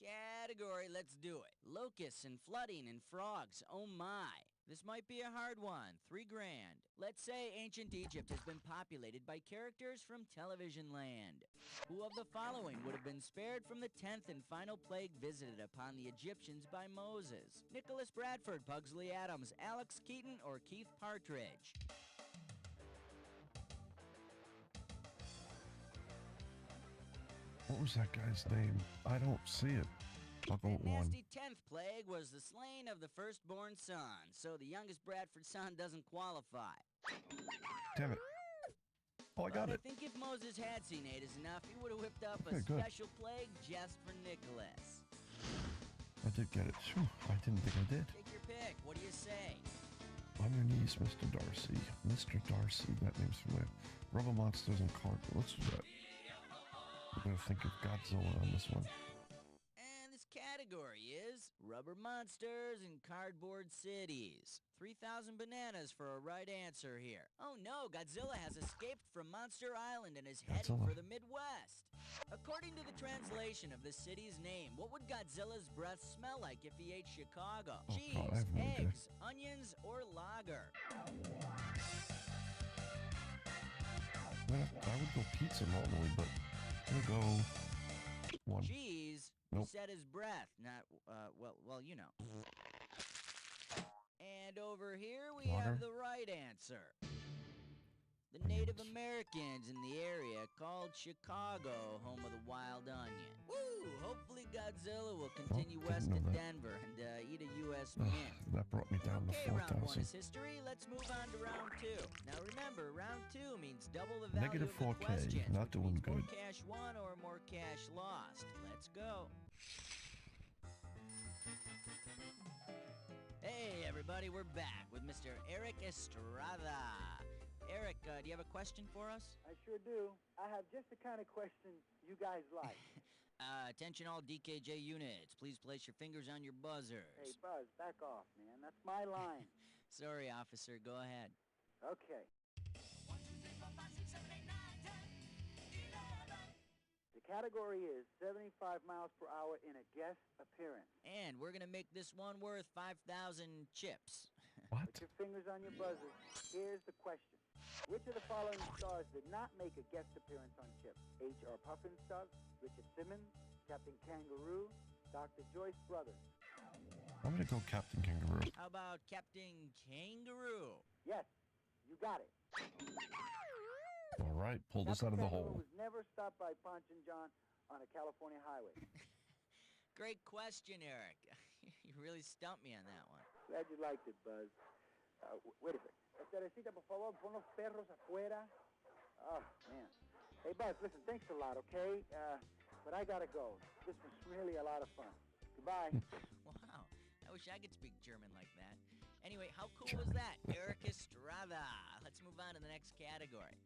Category, let's do it. Locusts and flooding and frogs, oh my. This might be a hard one. $3,000. Let's say ancient Egypt has been populated by characters from television land. Who of the following would have been spared from the 10th and final plague visited upon the Egyptians by Moses? Nicholas Bradford, Pugsley Adams, Alex Keaton, or Keith Partridge? What was that guy's name? I don't see it. I'll go with The one. nasty 10th plague was the slaying of the firstborn son, so the youngest Bradford son doesn't qualify. Damn it. Oh, I got But it. I think if Moses had seen 8 is enough, he would have whipped up a Okay, good. special plague just for Nicholas. I did get it. Phew, I didn't think I did. Take your pick. What do you say? On your knees, Mr. Darcy. Mr. Darcy, that name's familiar. Rubber monsters and cardboard. Let's do that. I'm gonna think of Godzilla on this one. And this category is Rubber Monsters and Cardboard Cities. 3,000 bananas for a right answer here. Oh no, Godzilla has escaped from Monster Island and is heading Godzilla. for the Midwest. According to the translation of the city's name, what would Godzilla's breath smell like if he ate Chicago? Oh, Cheese, God, I have no idea. eggs, onions, or lager? I would go pizza normally, but I'm gonna go one. Cheese. Nope. Said his breath, not well, you know. And over here we Water. have the right answer. The Native Americans in the area called Chicago home of the wild onion. Woo! Hopefully Godzilla will continue didn't west know to that. Denver and eat a U.S. Ugh, mint. that brought me down Okay, to round 1 4,000. is history. Let's move on to round 2. Now remember, round 2 means double the value Negative of the 4K, questions, not which doing means good. more cash won or more cash lost. Let's go. Hey everybody, we're back with Mr. Eric Estrada. Eric, do you have a question for us? I sure do. I have just the kind of question you guys like. Attention all DKJ units. Please place your fingers on your buzzers. Hey, Buzz, back off, man. That's my line. Sorry, officer. Go ahead. Okay. The category is 75 miles per hour in a guest appearance. And we're going to make this one worth 5,000 chips. What? Put your fingers on your buzzers. Here's the question. Which of the following stars did not make a guest appearance on Chips? H.R. Pufnstuf, Richard Simmons, Captain Kangaroo, Dr. Joyce Brothers. I'm gonna go Captain Kangaroo. How about Captain Kangaroo? Yes, you got it. All right, pulled us out of the Kangaroo hole. was never stopped by Ponch and John on a California highway. Great question, Eric. You really stumped me on that one. Glad you liked it, Buzz. Wait a second. Teresita, por favor, pon los perros afuera. Oh, man. Hey, Buzz, listen, thanks a lot, okay? But I gotta go. This was really a lot of fun. Goodbye. Wow. I wish I could speak German like that. Anyway, how cool was that? Eric Estrada. Let's move on to the next category.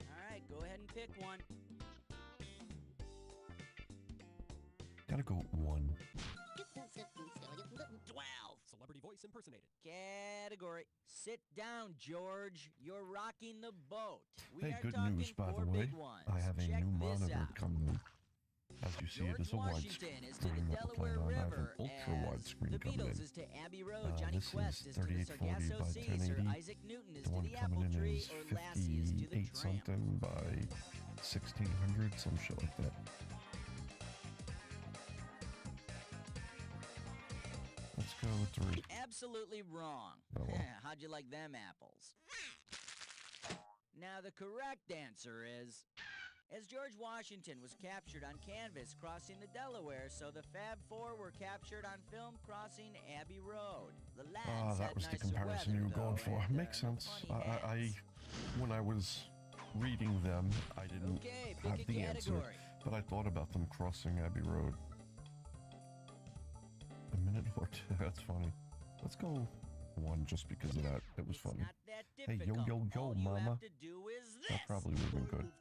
All right, go ahead and pick one. Gotta go one. 12. Celebrity voice impersonated. Category. Sit down, George. You're rocking the boat. We Hey, are good talking news, by 4 the way. big ones. I have a Check new this monitor out. coming in. As you see, it George is a Washington is to the widescreen that we're Delaware playing on. I have an River ultra as widescreen the coming Beatles in. is to Abbey Road, Johnny This Quest is is to the 3840 Sargasso by Sea, Sir 1080. Isaac Newton is The to one the coming Apple in Tree, is or Lassie is to the 58 Tramp. something by 1600, some shit like that. Let's go 3. Absolutely wrong. Oh, well. How'd you like them apples? Now the correct answer is, as George Washington was captured on canvas crossing the Delaware, so the Fab Four were captured on film crossing Abbey Road. The lads That had was the nicer comparison you weather, were going though, for. and, Makes no sense. funny hats. When I was reading them, I didn't Okay, have pick a the answer, category. but I thought about them crossing Abbey Road. A minute or two. That's funny. Let's go 1 just because of that. It was It's funny. not that Hey, yo, difficult. yo, yo, All you mama. have to do is this. That probably would have been good.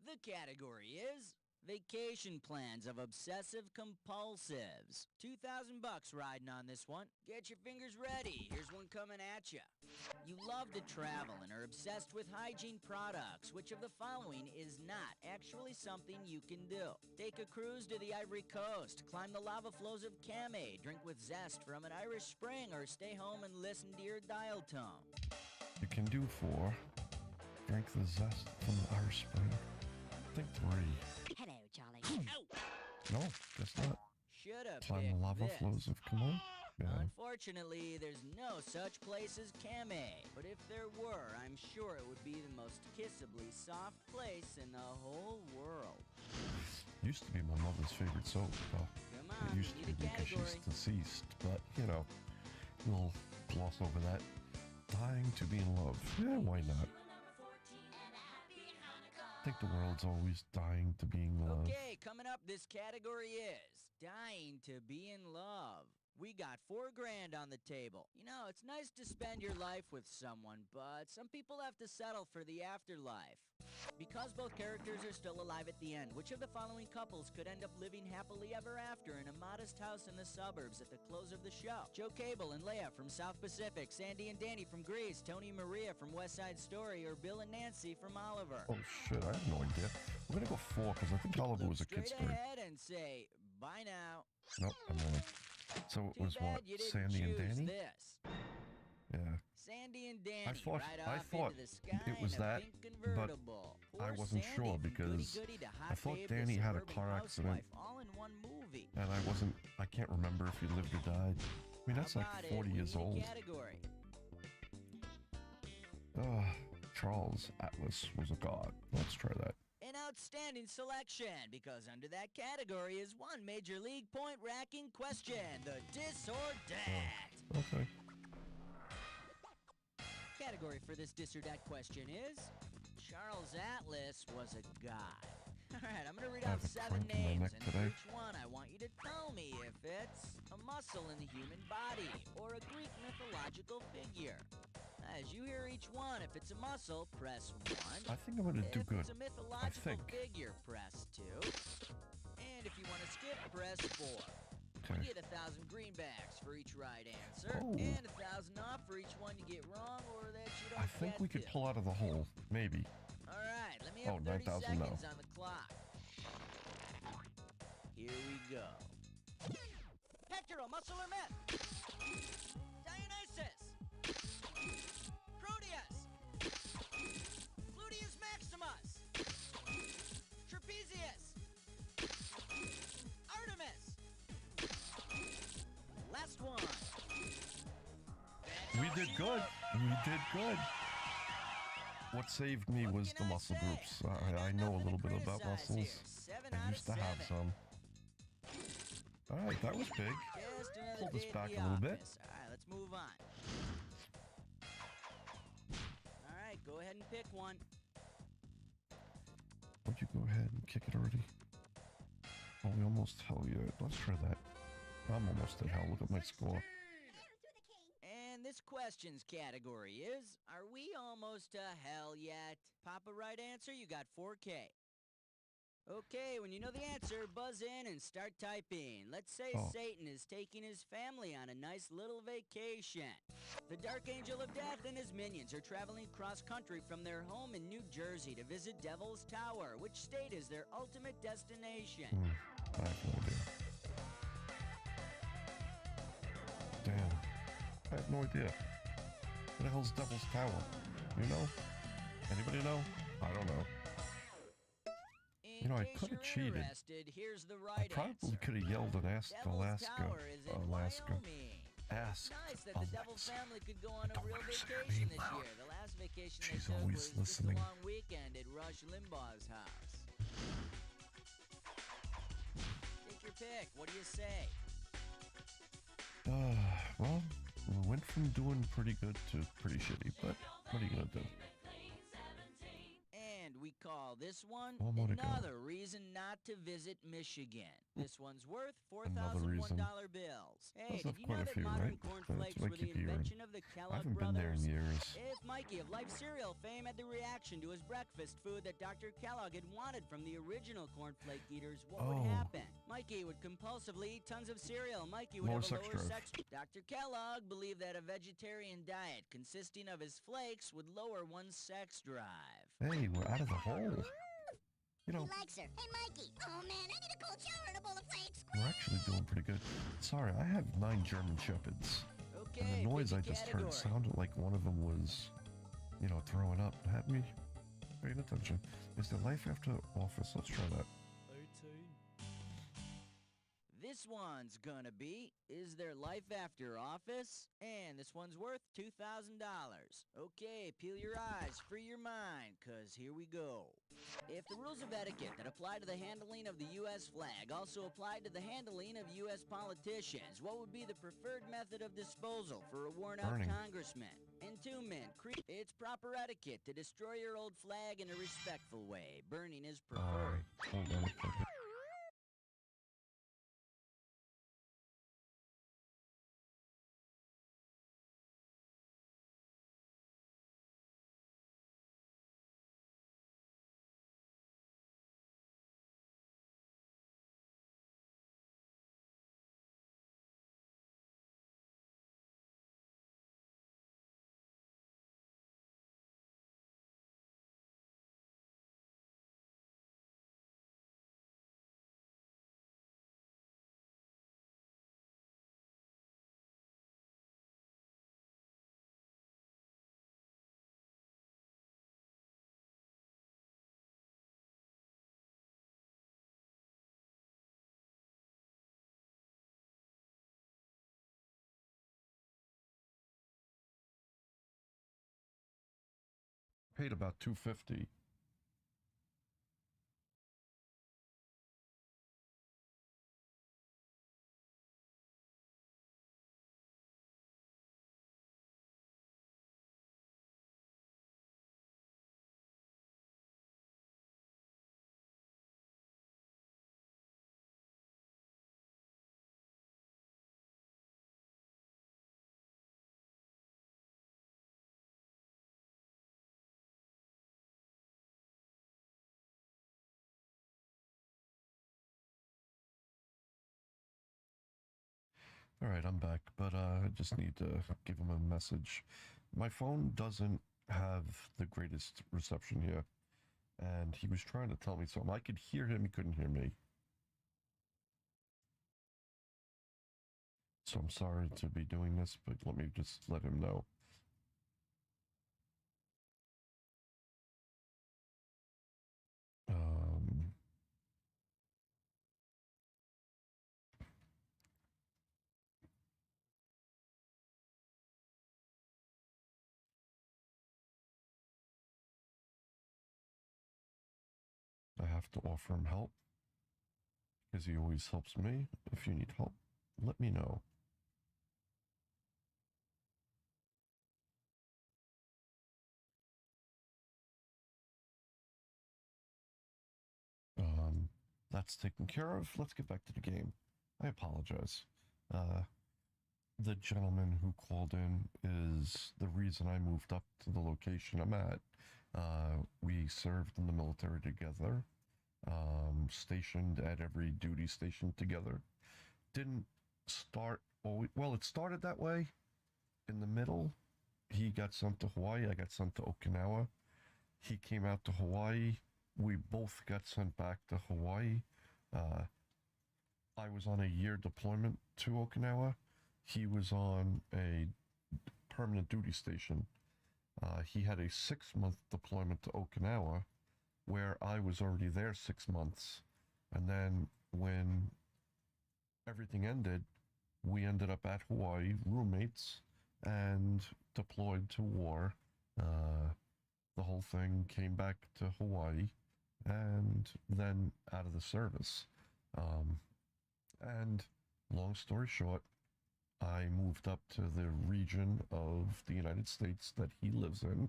The category is vacation plans of obsessive compulsives. $2,000 riding on this one. Get your fingers ready. Here's one coming at you. You love to travel and are obsessed with hygiene products. Which of the following is not actually something you can do? Take a cruise to the Ivory Coast, climb the lava flows of Kameh, drink with zest from an Irish spring, or stay home and listen to your dial tone. You can do 4. Drink the zest from the Irish Spring. I think 3. Hello, Charlie. No, guess not. Shoulda Climb the picked lava this. flows of Kameh? Yeah. Unfortunately, there's no such place as Kameh. But if there were, I'm sure it would be the most kissably soft place in the whole world. Used to be my mother's favorite soap. Well, Come it on, used we to need be a because she's category. deceased, but, you know, we'll gloss over that. Dying to be in love. Yeah, why not? I think the world's always dying to be in love. Okay, coming up, this category is dying to be in love. We got $4,000 on the table. You know, it's nice to spend your life with someone, but some people have to settle for the afterlife. Because both characters are still alive at the end, which of the following couples could end up living happily ever after in a modest house in the suburbs at the close of the show? Joe Cable and Leia from South Pacific, Sandy and Danny from Grease, Tony and Maria from West Side Story, or Bill and Nancy from Oliver? Oh shit, I have no idea. I'm gonna go 4 because I think Oliver was a kid's Straight story. ahead and say, bye now. Nope, I'm wrong. So it Too was bad what? you didn't Sandy and choose Danny? this. Yeah. Sandy and Danny I thought into the sky it was in a that, pink but convertible. I Poor wasn't Sandy sure from because goody-goody to I hot thought babe to Danny had a suburban car accident. housewife, all in one movie. And I can't remember if he lived or died. I mean, that's How like about 40 it? We years need a old. category. Charles Atlas was a god. Let's try that. An outstanding selection, because under that category is one major league point-racking question, the dis or dat. Okay. Category for this dis or dat question is Charles Atlas was a god. Alright, I'm gonna read I off have a 7 cramp in my names, neck and today. for each one I want you to tell me if it's a muscle in the human body or a Greek mythological figure. As you hear each one, if it's a muscle, press 1. I think I'm gonna do If good. it's a mythological think. figure, press 2. And if you want to skip, press 4. Okay. You get 1,000 greenbacks for each right answer, Oh. and 1,000 off for each one you get wrong or that you don't I think get we could to. pull out of the hole. Maybe. All right, let me have 30 9,000 seconds no. on the clock. Here we go. Hector, muscle or myth? Dionysus. Proteus. Gluteus Maximus. Trapezius. Artemis. Last one. We did good. We did good. What saved me was the muscle groups. I know a little bit about muscles. I used to have some. Alright, that was big. Just another Pull this day at back the a little bit. office. All right, let's move on. All right, go ahead and pick one. Would you go ahead and kick it already? Oh, we almost hell yeah. Let's try that. I'm almost at hell. Look at my score. And this questions category is, are we almost to hell yet? Pop a right answer, you got 4K. Okay, when you know the answer, buzz in and start typing. Let's say Oh. Satan is taking his family on a nice little vacation. The Dark Angel of Death and his minions are traveling cross-country from their home in New Jersey to visit Devil's Tower. Which state is their ultimate destination? I have no idea. Damn. I have no idea. What the hell's Devil's Tower? You know? Anybody know? I don't know. In I case could have you're cheated. interested, here's the I right probably answer. could have yelled and asked Devil's Alaska. Tower is in Wyoming. Asked Nice that the Devil Alexa. family could go on a Don't real let her say her vacation name this loud. year. The last vacation She's they took always was listening. just a long weekend at Rush Limbaugh's house. Take your pick. What do you say? Well, we went from doing pretty good to pretty shitty, but what are you gonna do? And we call this one One more to go. another reason not to visit Michigan. This one's worth Another reason. $4,001 bills. Hey, Those did have you quite know a that few, modern right? cornflakes That's what I were the keep hearing. invention of the I Kellogg haven't been there in brothers? years. If Mikey of Life Cereal fame had the reaction to his breakfast food that Dr. Kellogg had wanted from the original cornflake eaters, what would Oh. happen? Mikey would compulsively eat tons of cereal. Mikey would Lower have a sex lower drive. sex. Dr. Kellogg believed that a vegetarian diet consisting of his flakes would lower one's sex drive. Hey, we're out of the hole. You know, He likes her. Hey, Mikey. Oh, man, I need a cold shower and a bowl of flakes. we're actually doing pretty good. Sorry, I have 9 German Shepherds. Okay, And the noise I pick a just heard category. sounded like one of them was, throwing up. Had me paying attention. Is there life after office? Let's try that. 18. This one's gonna be, is there life after office? And this one's worth $2,000. Okay, peel your eyes, free your mind, cause here we go. If the rules of etiquette that apply to the handling of the U.S. flag also applied to the handling of U.S. politicians, what would be the preferred method of disposal for a worn-out Burning. congressman? Entombment. It's proper etiquette to destroy your old flag in a respectful way. Burning is preferred. Hold on a second. Paid about $250. All right, I'm back, but I just need to give him a message. My phone doesn't have the greatest reception here, and he was trying to tell me something. I could hear him, he couldn't hear me. So I'm sorry to be doing this, but let me just let him know. Um, I have to offer him help because he always helps me. If you need help, let me know. That's taken care of. Let's get back to the game. I apologize. The gentleman who called in is the reason I moved up to the location I'm at. We served in the military together, stationed at every duty station together. Didn't start always, well, it started that way. In the middle, he got sent to Hawaii, I got sent to Okinawa. He came out to Hawaii. We both got sent back to Hawaii. I was on a year deployment to Okinawa. He was on a permanent duty station. He had a 6-month deployment to Okinawa, where I was already there 6 months. And then when everything ended, we ended up at Hawaii, roommates, and deployed to war. The whole thing came back to Hawaii, and then out of the service. And long story short, I moved up to the region of the United States that he lives in,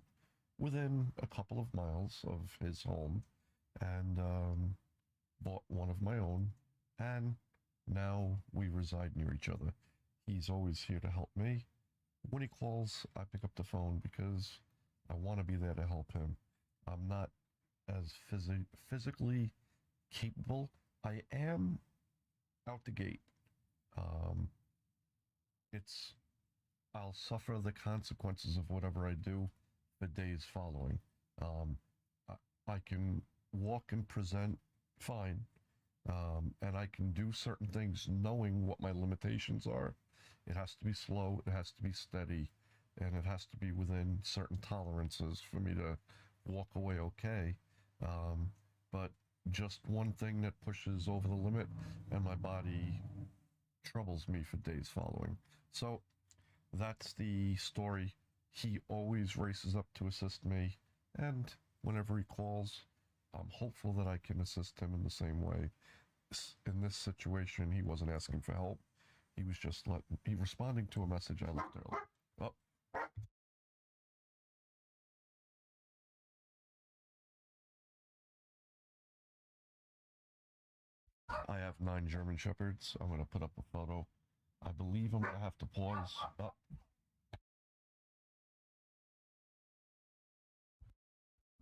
within a couple of miles of his home, and bought one of my own, and now we reside near each other. He's always here to help me. When he calls, I pick up the phone because I want to be there to help him. I'm not as physically capable. I am out the gate. I'll suffer the consequences of whatever I do the days following. I can walk and present fine, and I can do certain things knowing what my limitations are. It has to be slow, it has to be steady, and it has to be within certain tolerances for me to walk away okay. But just one thing that pushes over the limit, and my body troubles me for days following. So that's the story. He always races up to assist me, and whenever he calls, I'm hopeful that I can assist him in the same way. In this situation, he wasn't asking for help. He was just responding to a message I left earlier. Oh. I have 9 German Shepherds. I'm going to put up a photo. I believe I'm going to have to pause. Oh.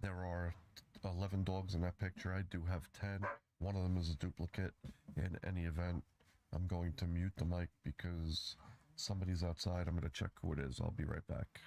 There are 11 dogs in that picture. I do have 10. One of them is a duplicate. In any event, I'm going to mute the mic because somebody's outside. I'm going to check who it is. I'll be right back.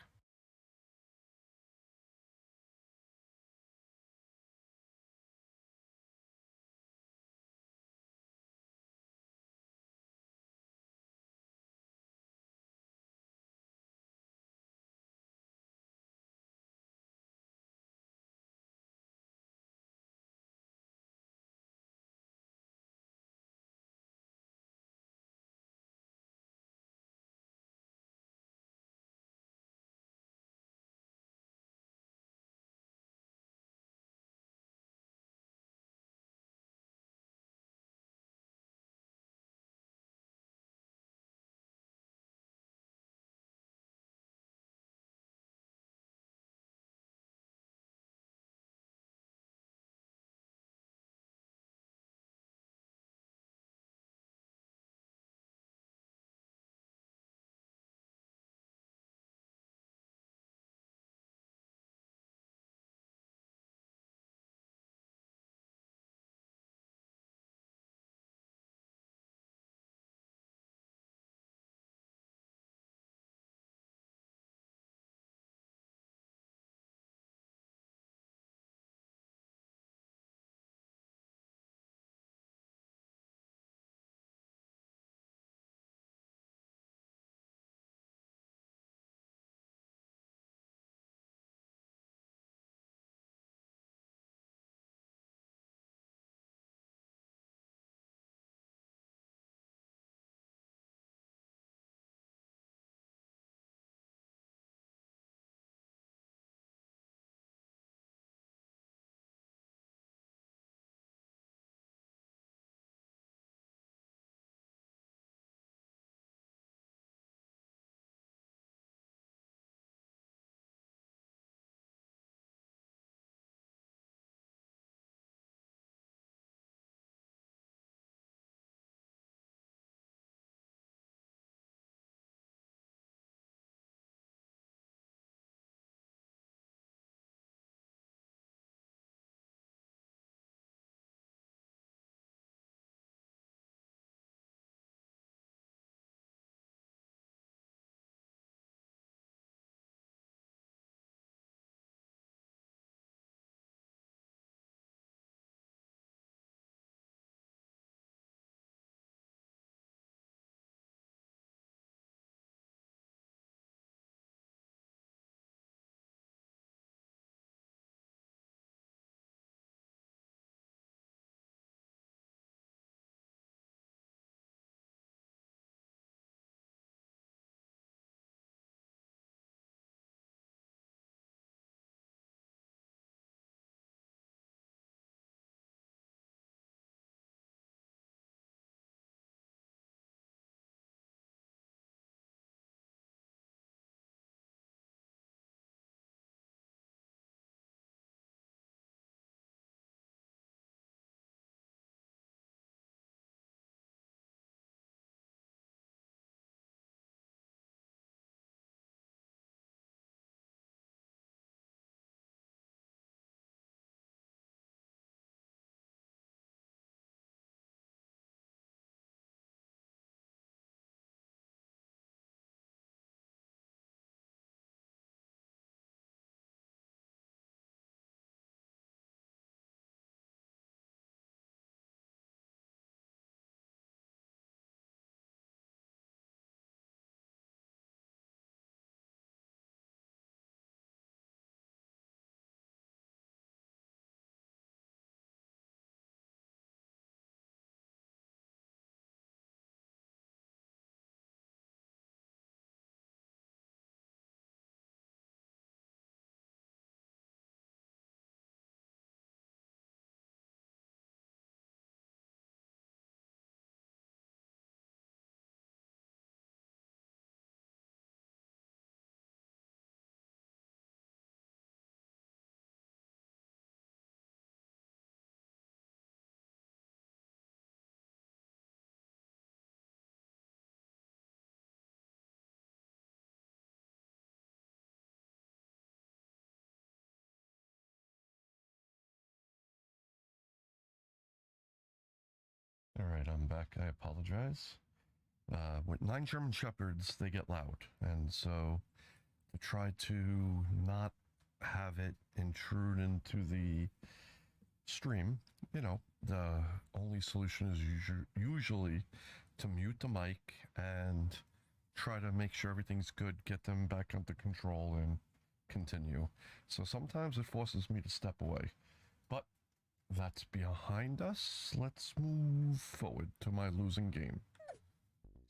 right, I'm back. I apologize. With 9 German Shepherds, they get loud. And so to try to not have it intrude into the stream, you know, the only solution is usually to mute the mic and try to make sure everything's good, get them back under control, and continue. So sometimes it forces me to step away. But that's behind us. Let's move forward to my losing game.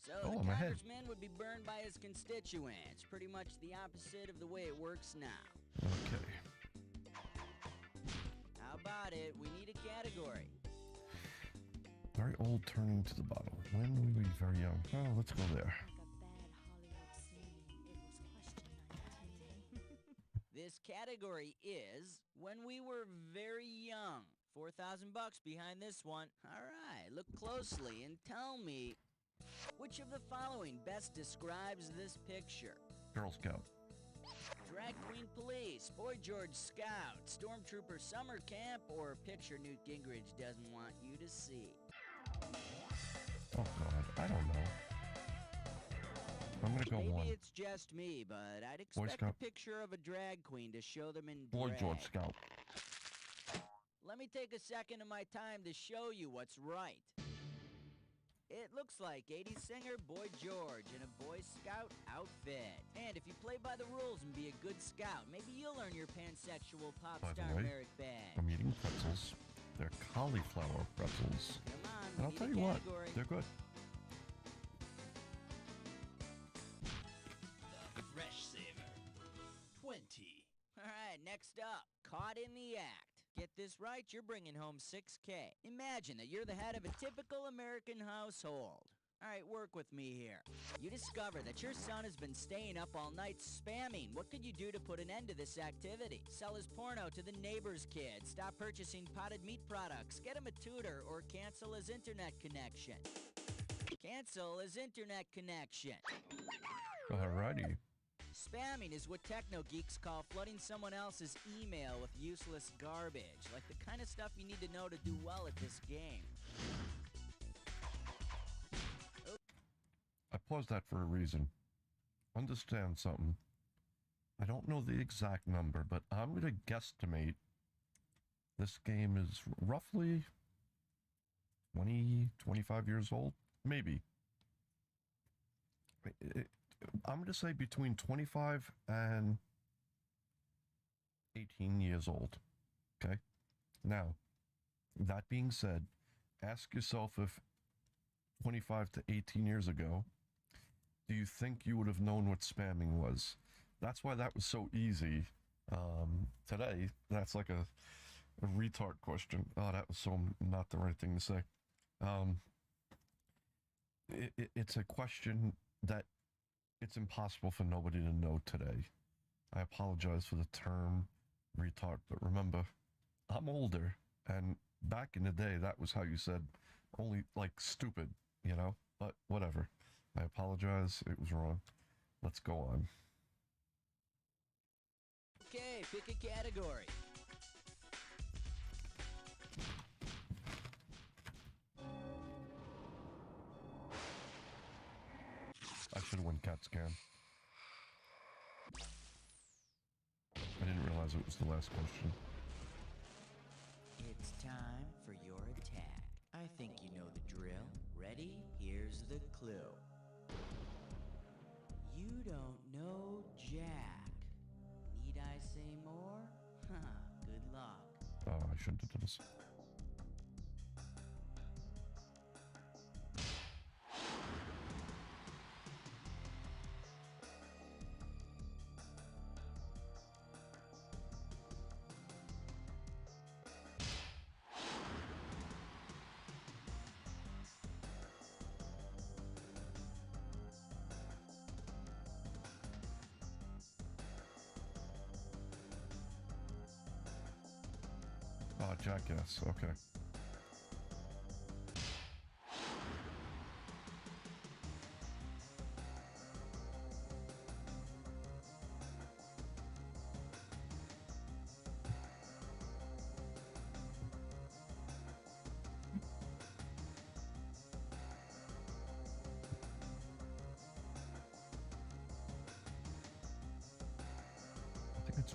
So Oh, the I'm ahead. congressman would be burned by his constituents. Pretty much the opposite of the way it works now. Okay. How about it? We need a category. Very old turning to the bottle. When were we very young? Oh, let's go there. This category is when we were very young. $4,000 behind this one. All right, look closely and tell me which of the following best describes this picture. Girl Scout. Drag Queen Police, Boy George Scout, Stormtrooper Summer Camp, or a picture Newt Gingrich doesn't want you to see. Oh God, I don't know. I'm gonna go Maybe one. it's just me, but I'd Boy expect Scout. a picture of a drag queen to show them in Boy drag. George Scout. Let me take a second of my time to show you what's right. It looks like 80s singer Boy George in a Boy Scout outfit. And if you play by the rules and be a good scout, maybe you'll earn your pansexual pop By the star way, merit badge. I'm eating pretzels. They're cauliflower pretzels. Come on, And I'll we tell need you a what, category. they're good. The Fresh Saver. 20. All right, next up, Caught in the Act. Get this right, you're bringing home $6K. Imagine that you're the head of a typical American household. All right, work with me here. You discover that your son has been staying up all night spamming. What could you do to put an end to this activity? Sell his porno to the neighbor's kid. Stop purchasing potted meat products. Get him a tutor or cancel his internet connection. Cancel his internet connection. Alrighty. Spamming is what techno geeks call flooding someone else's email with useless garbage, like the kind of stuff you need to know to do well at this game. I paused that for a reason. Understand something. I don't know the exact number, but I'm going to guesstimate this game is roughly 20, 25 years old. Maybe. I'm going to say between 25 and 18 years old. Okay? Now, that being said, ask yourself if 25 to 18 years ago, do you think you would have known what spamming was? That's why that was so easy. Today, that's like a retard question. Oh, that was so not the right thing to say. It's a question that it's impossible for nobody to know today. I apologize for the term retard, but remember, I'm older, and back in the day, that was how you said only, like, stupid, you know? But whatever. I apologize. It was wrong. Let's go on. Okay, pick a category. I should have won CAT scan. I didn't realize it was the last question. It's time for your attack. I think you know the drill. Ready? Here's the clue. You don't know Jack. Need I say more? Good luck. Oh, I shouldn't have done this. Oh, jackass. Okay.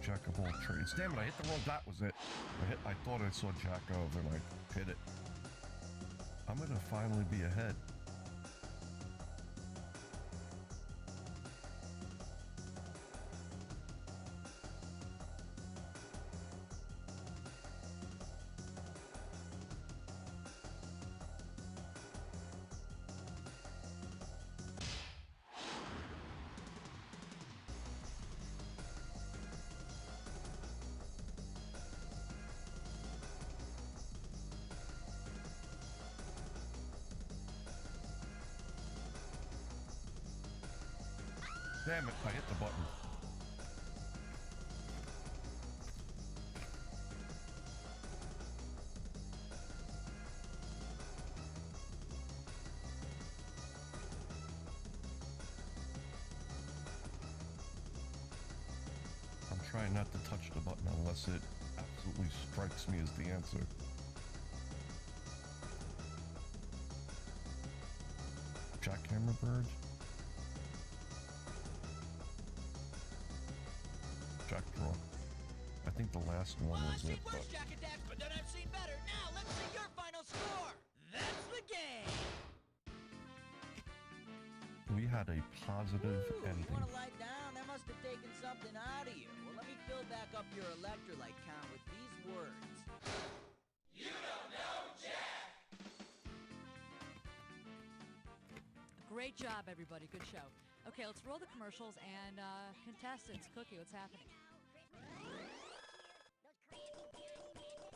Jack of all trades. Damn it, I hit the wrong, that was it. I thought I saw Jack of and I hit it. I'm gonna finally be ahead. Damn it, I hit the button. I'm trying not to touch the button unless it absolutely strikes me as the answer. Jackhammer bird? Jack draw. I think the last one Well, I've was seen it, but worse jack attacks, but then I've seen better. Now, let's see your final score. That's the game. we had a positive Ooh, ending. you want to lie down? That must have taken something out of you. Well, let me fill back up your electrolyte count with these words. You don't know Jack. Great job, everybody. Good show. Okay, let's roll the commercials and contestants. Cookie, what's happening?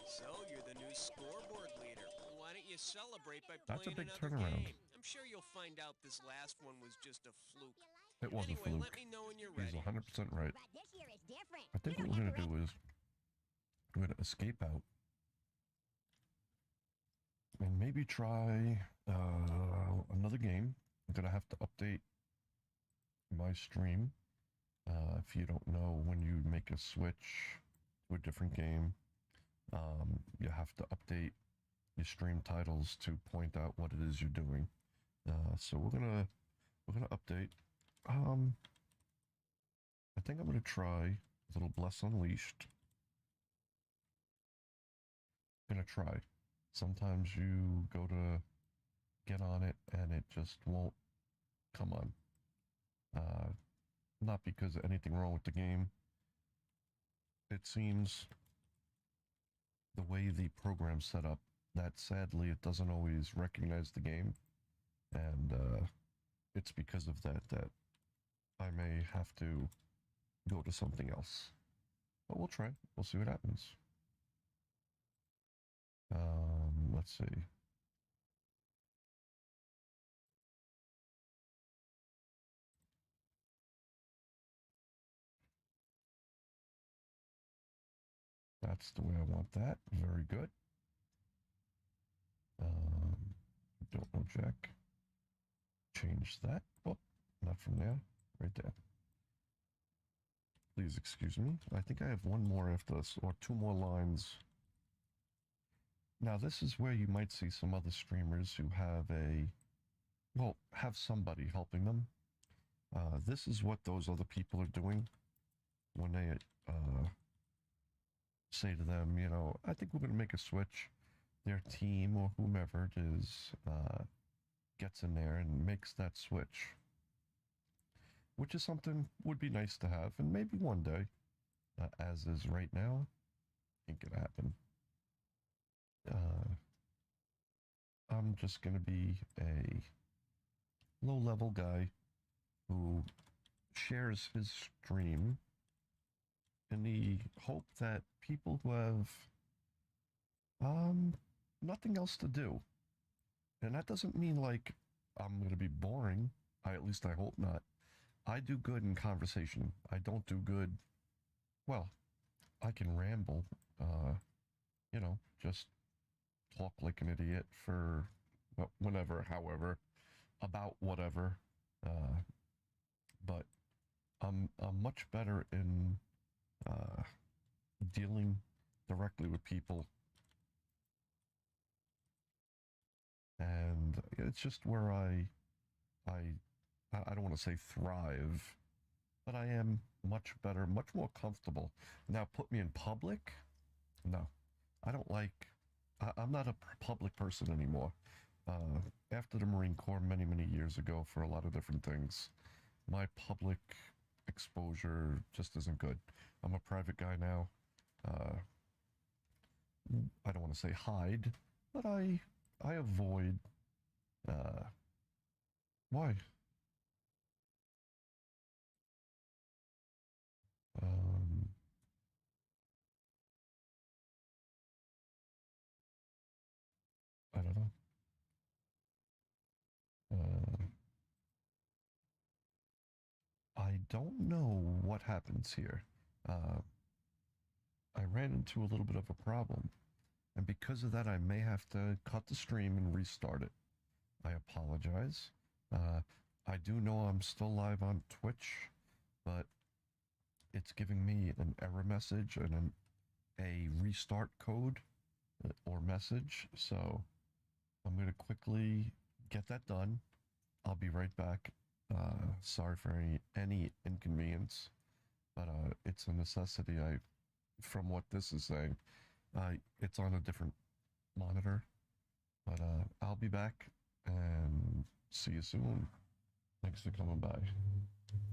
So, you're the new scoreboard leader. Why don't you celebrate by That's a playing big another turnaround. game? I'm sure you'll find out this last one was just a fluke. It was Anyway, a fluke. let me know when you're He's ready. 100% right. But this year is different. I think what we're gonna do is we're gonna escape out and maybe try another game. I'm gonna have to update my stream. If you don't know, when you make a switch to a different game, you have to update your stream titles to point out what it is you're doing. So we're gonna update. I think I'm gonna try Little Bless Unleashed. Gonna try. Sometimes you go to get on it and it just won't come on. Not because of anything wrong with the game. It seems the way the program's set up that sadly it doesn't always recognize the game, and it's because of that I may have to go to something else. But we'll try. We'll see what happens. Let's see. That's the way I want that. Very good. Don't know Jack. Change that. Oh, not from there. Right there. Please excuse me. I think I have one more after this, or two more lines. Now, this is where you might see some other streamers who have have somebody helping them. This is what those other people are doing when they say to them, you know, I think we're going to make a switch. Their team or whomever it is gets in there and makes that switch, which is something would be nice to have, and maybe one day, as is right now, ain't gonna happen. I'm just gonna be a low-level guy who shares his stream in the hope that people who have nothing else to do, and that doesn't mean like I'm gonna be boring. At least I hope not. I do good in conversation. I don't do good. Well, I can ramble. You know, just talk like an idiot for whenever, however, about whatever. But I'm much better in dealing directly with people, and it's just where I don't want to say thrive, but I am much better, much more comfortable. Now, put me in public? No. I don't like, I'm not a public person anymore. After the Marine Corps many years ago for a lot of different things, my public exposure just isn't good. I'm a private guy now. I don't want to say hide, but I avoid. Why? Um, I don't know. I don't know what happens here. Uh, I ran into a little bit of a problem, and because of that, I may have to cut the stream and restart it. I apologize. Uh, I do know I'm still live on Twitch, but it's giving me an error message and a restart code or message. So I'm going to quickly get that done. I'll be right back. Sorry for any inconvenience, but it's a necessity. From what this is saying, it's on a different monitor, but I'll be back and see you soon. Thanks for coming by.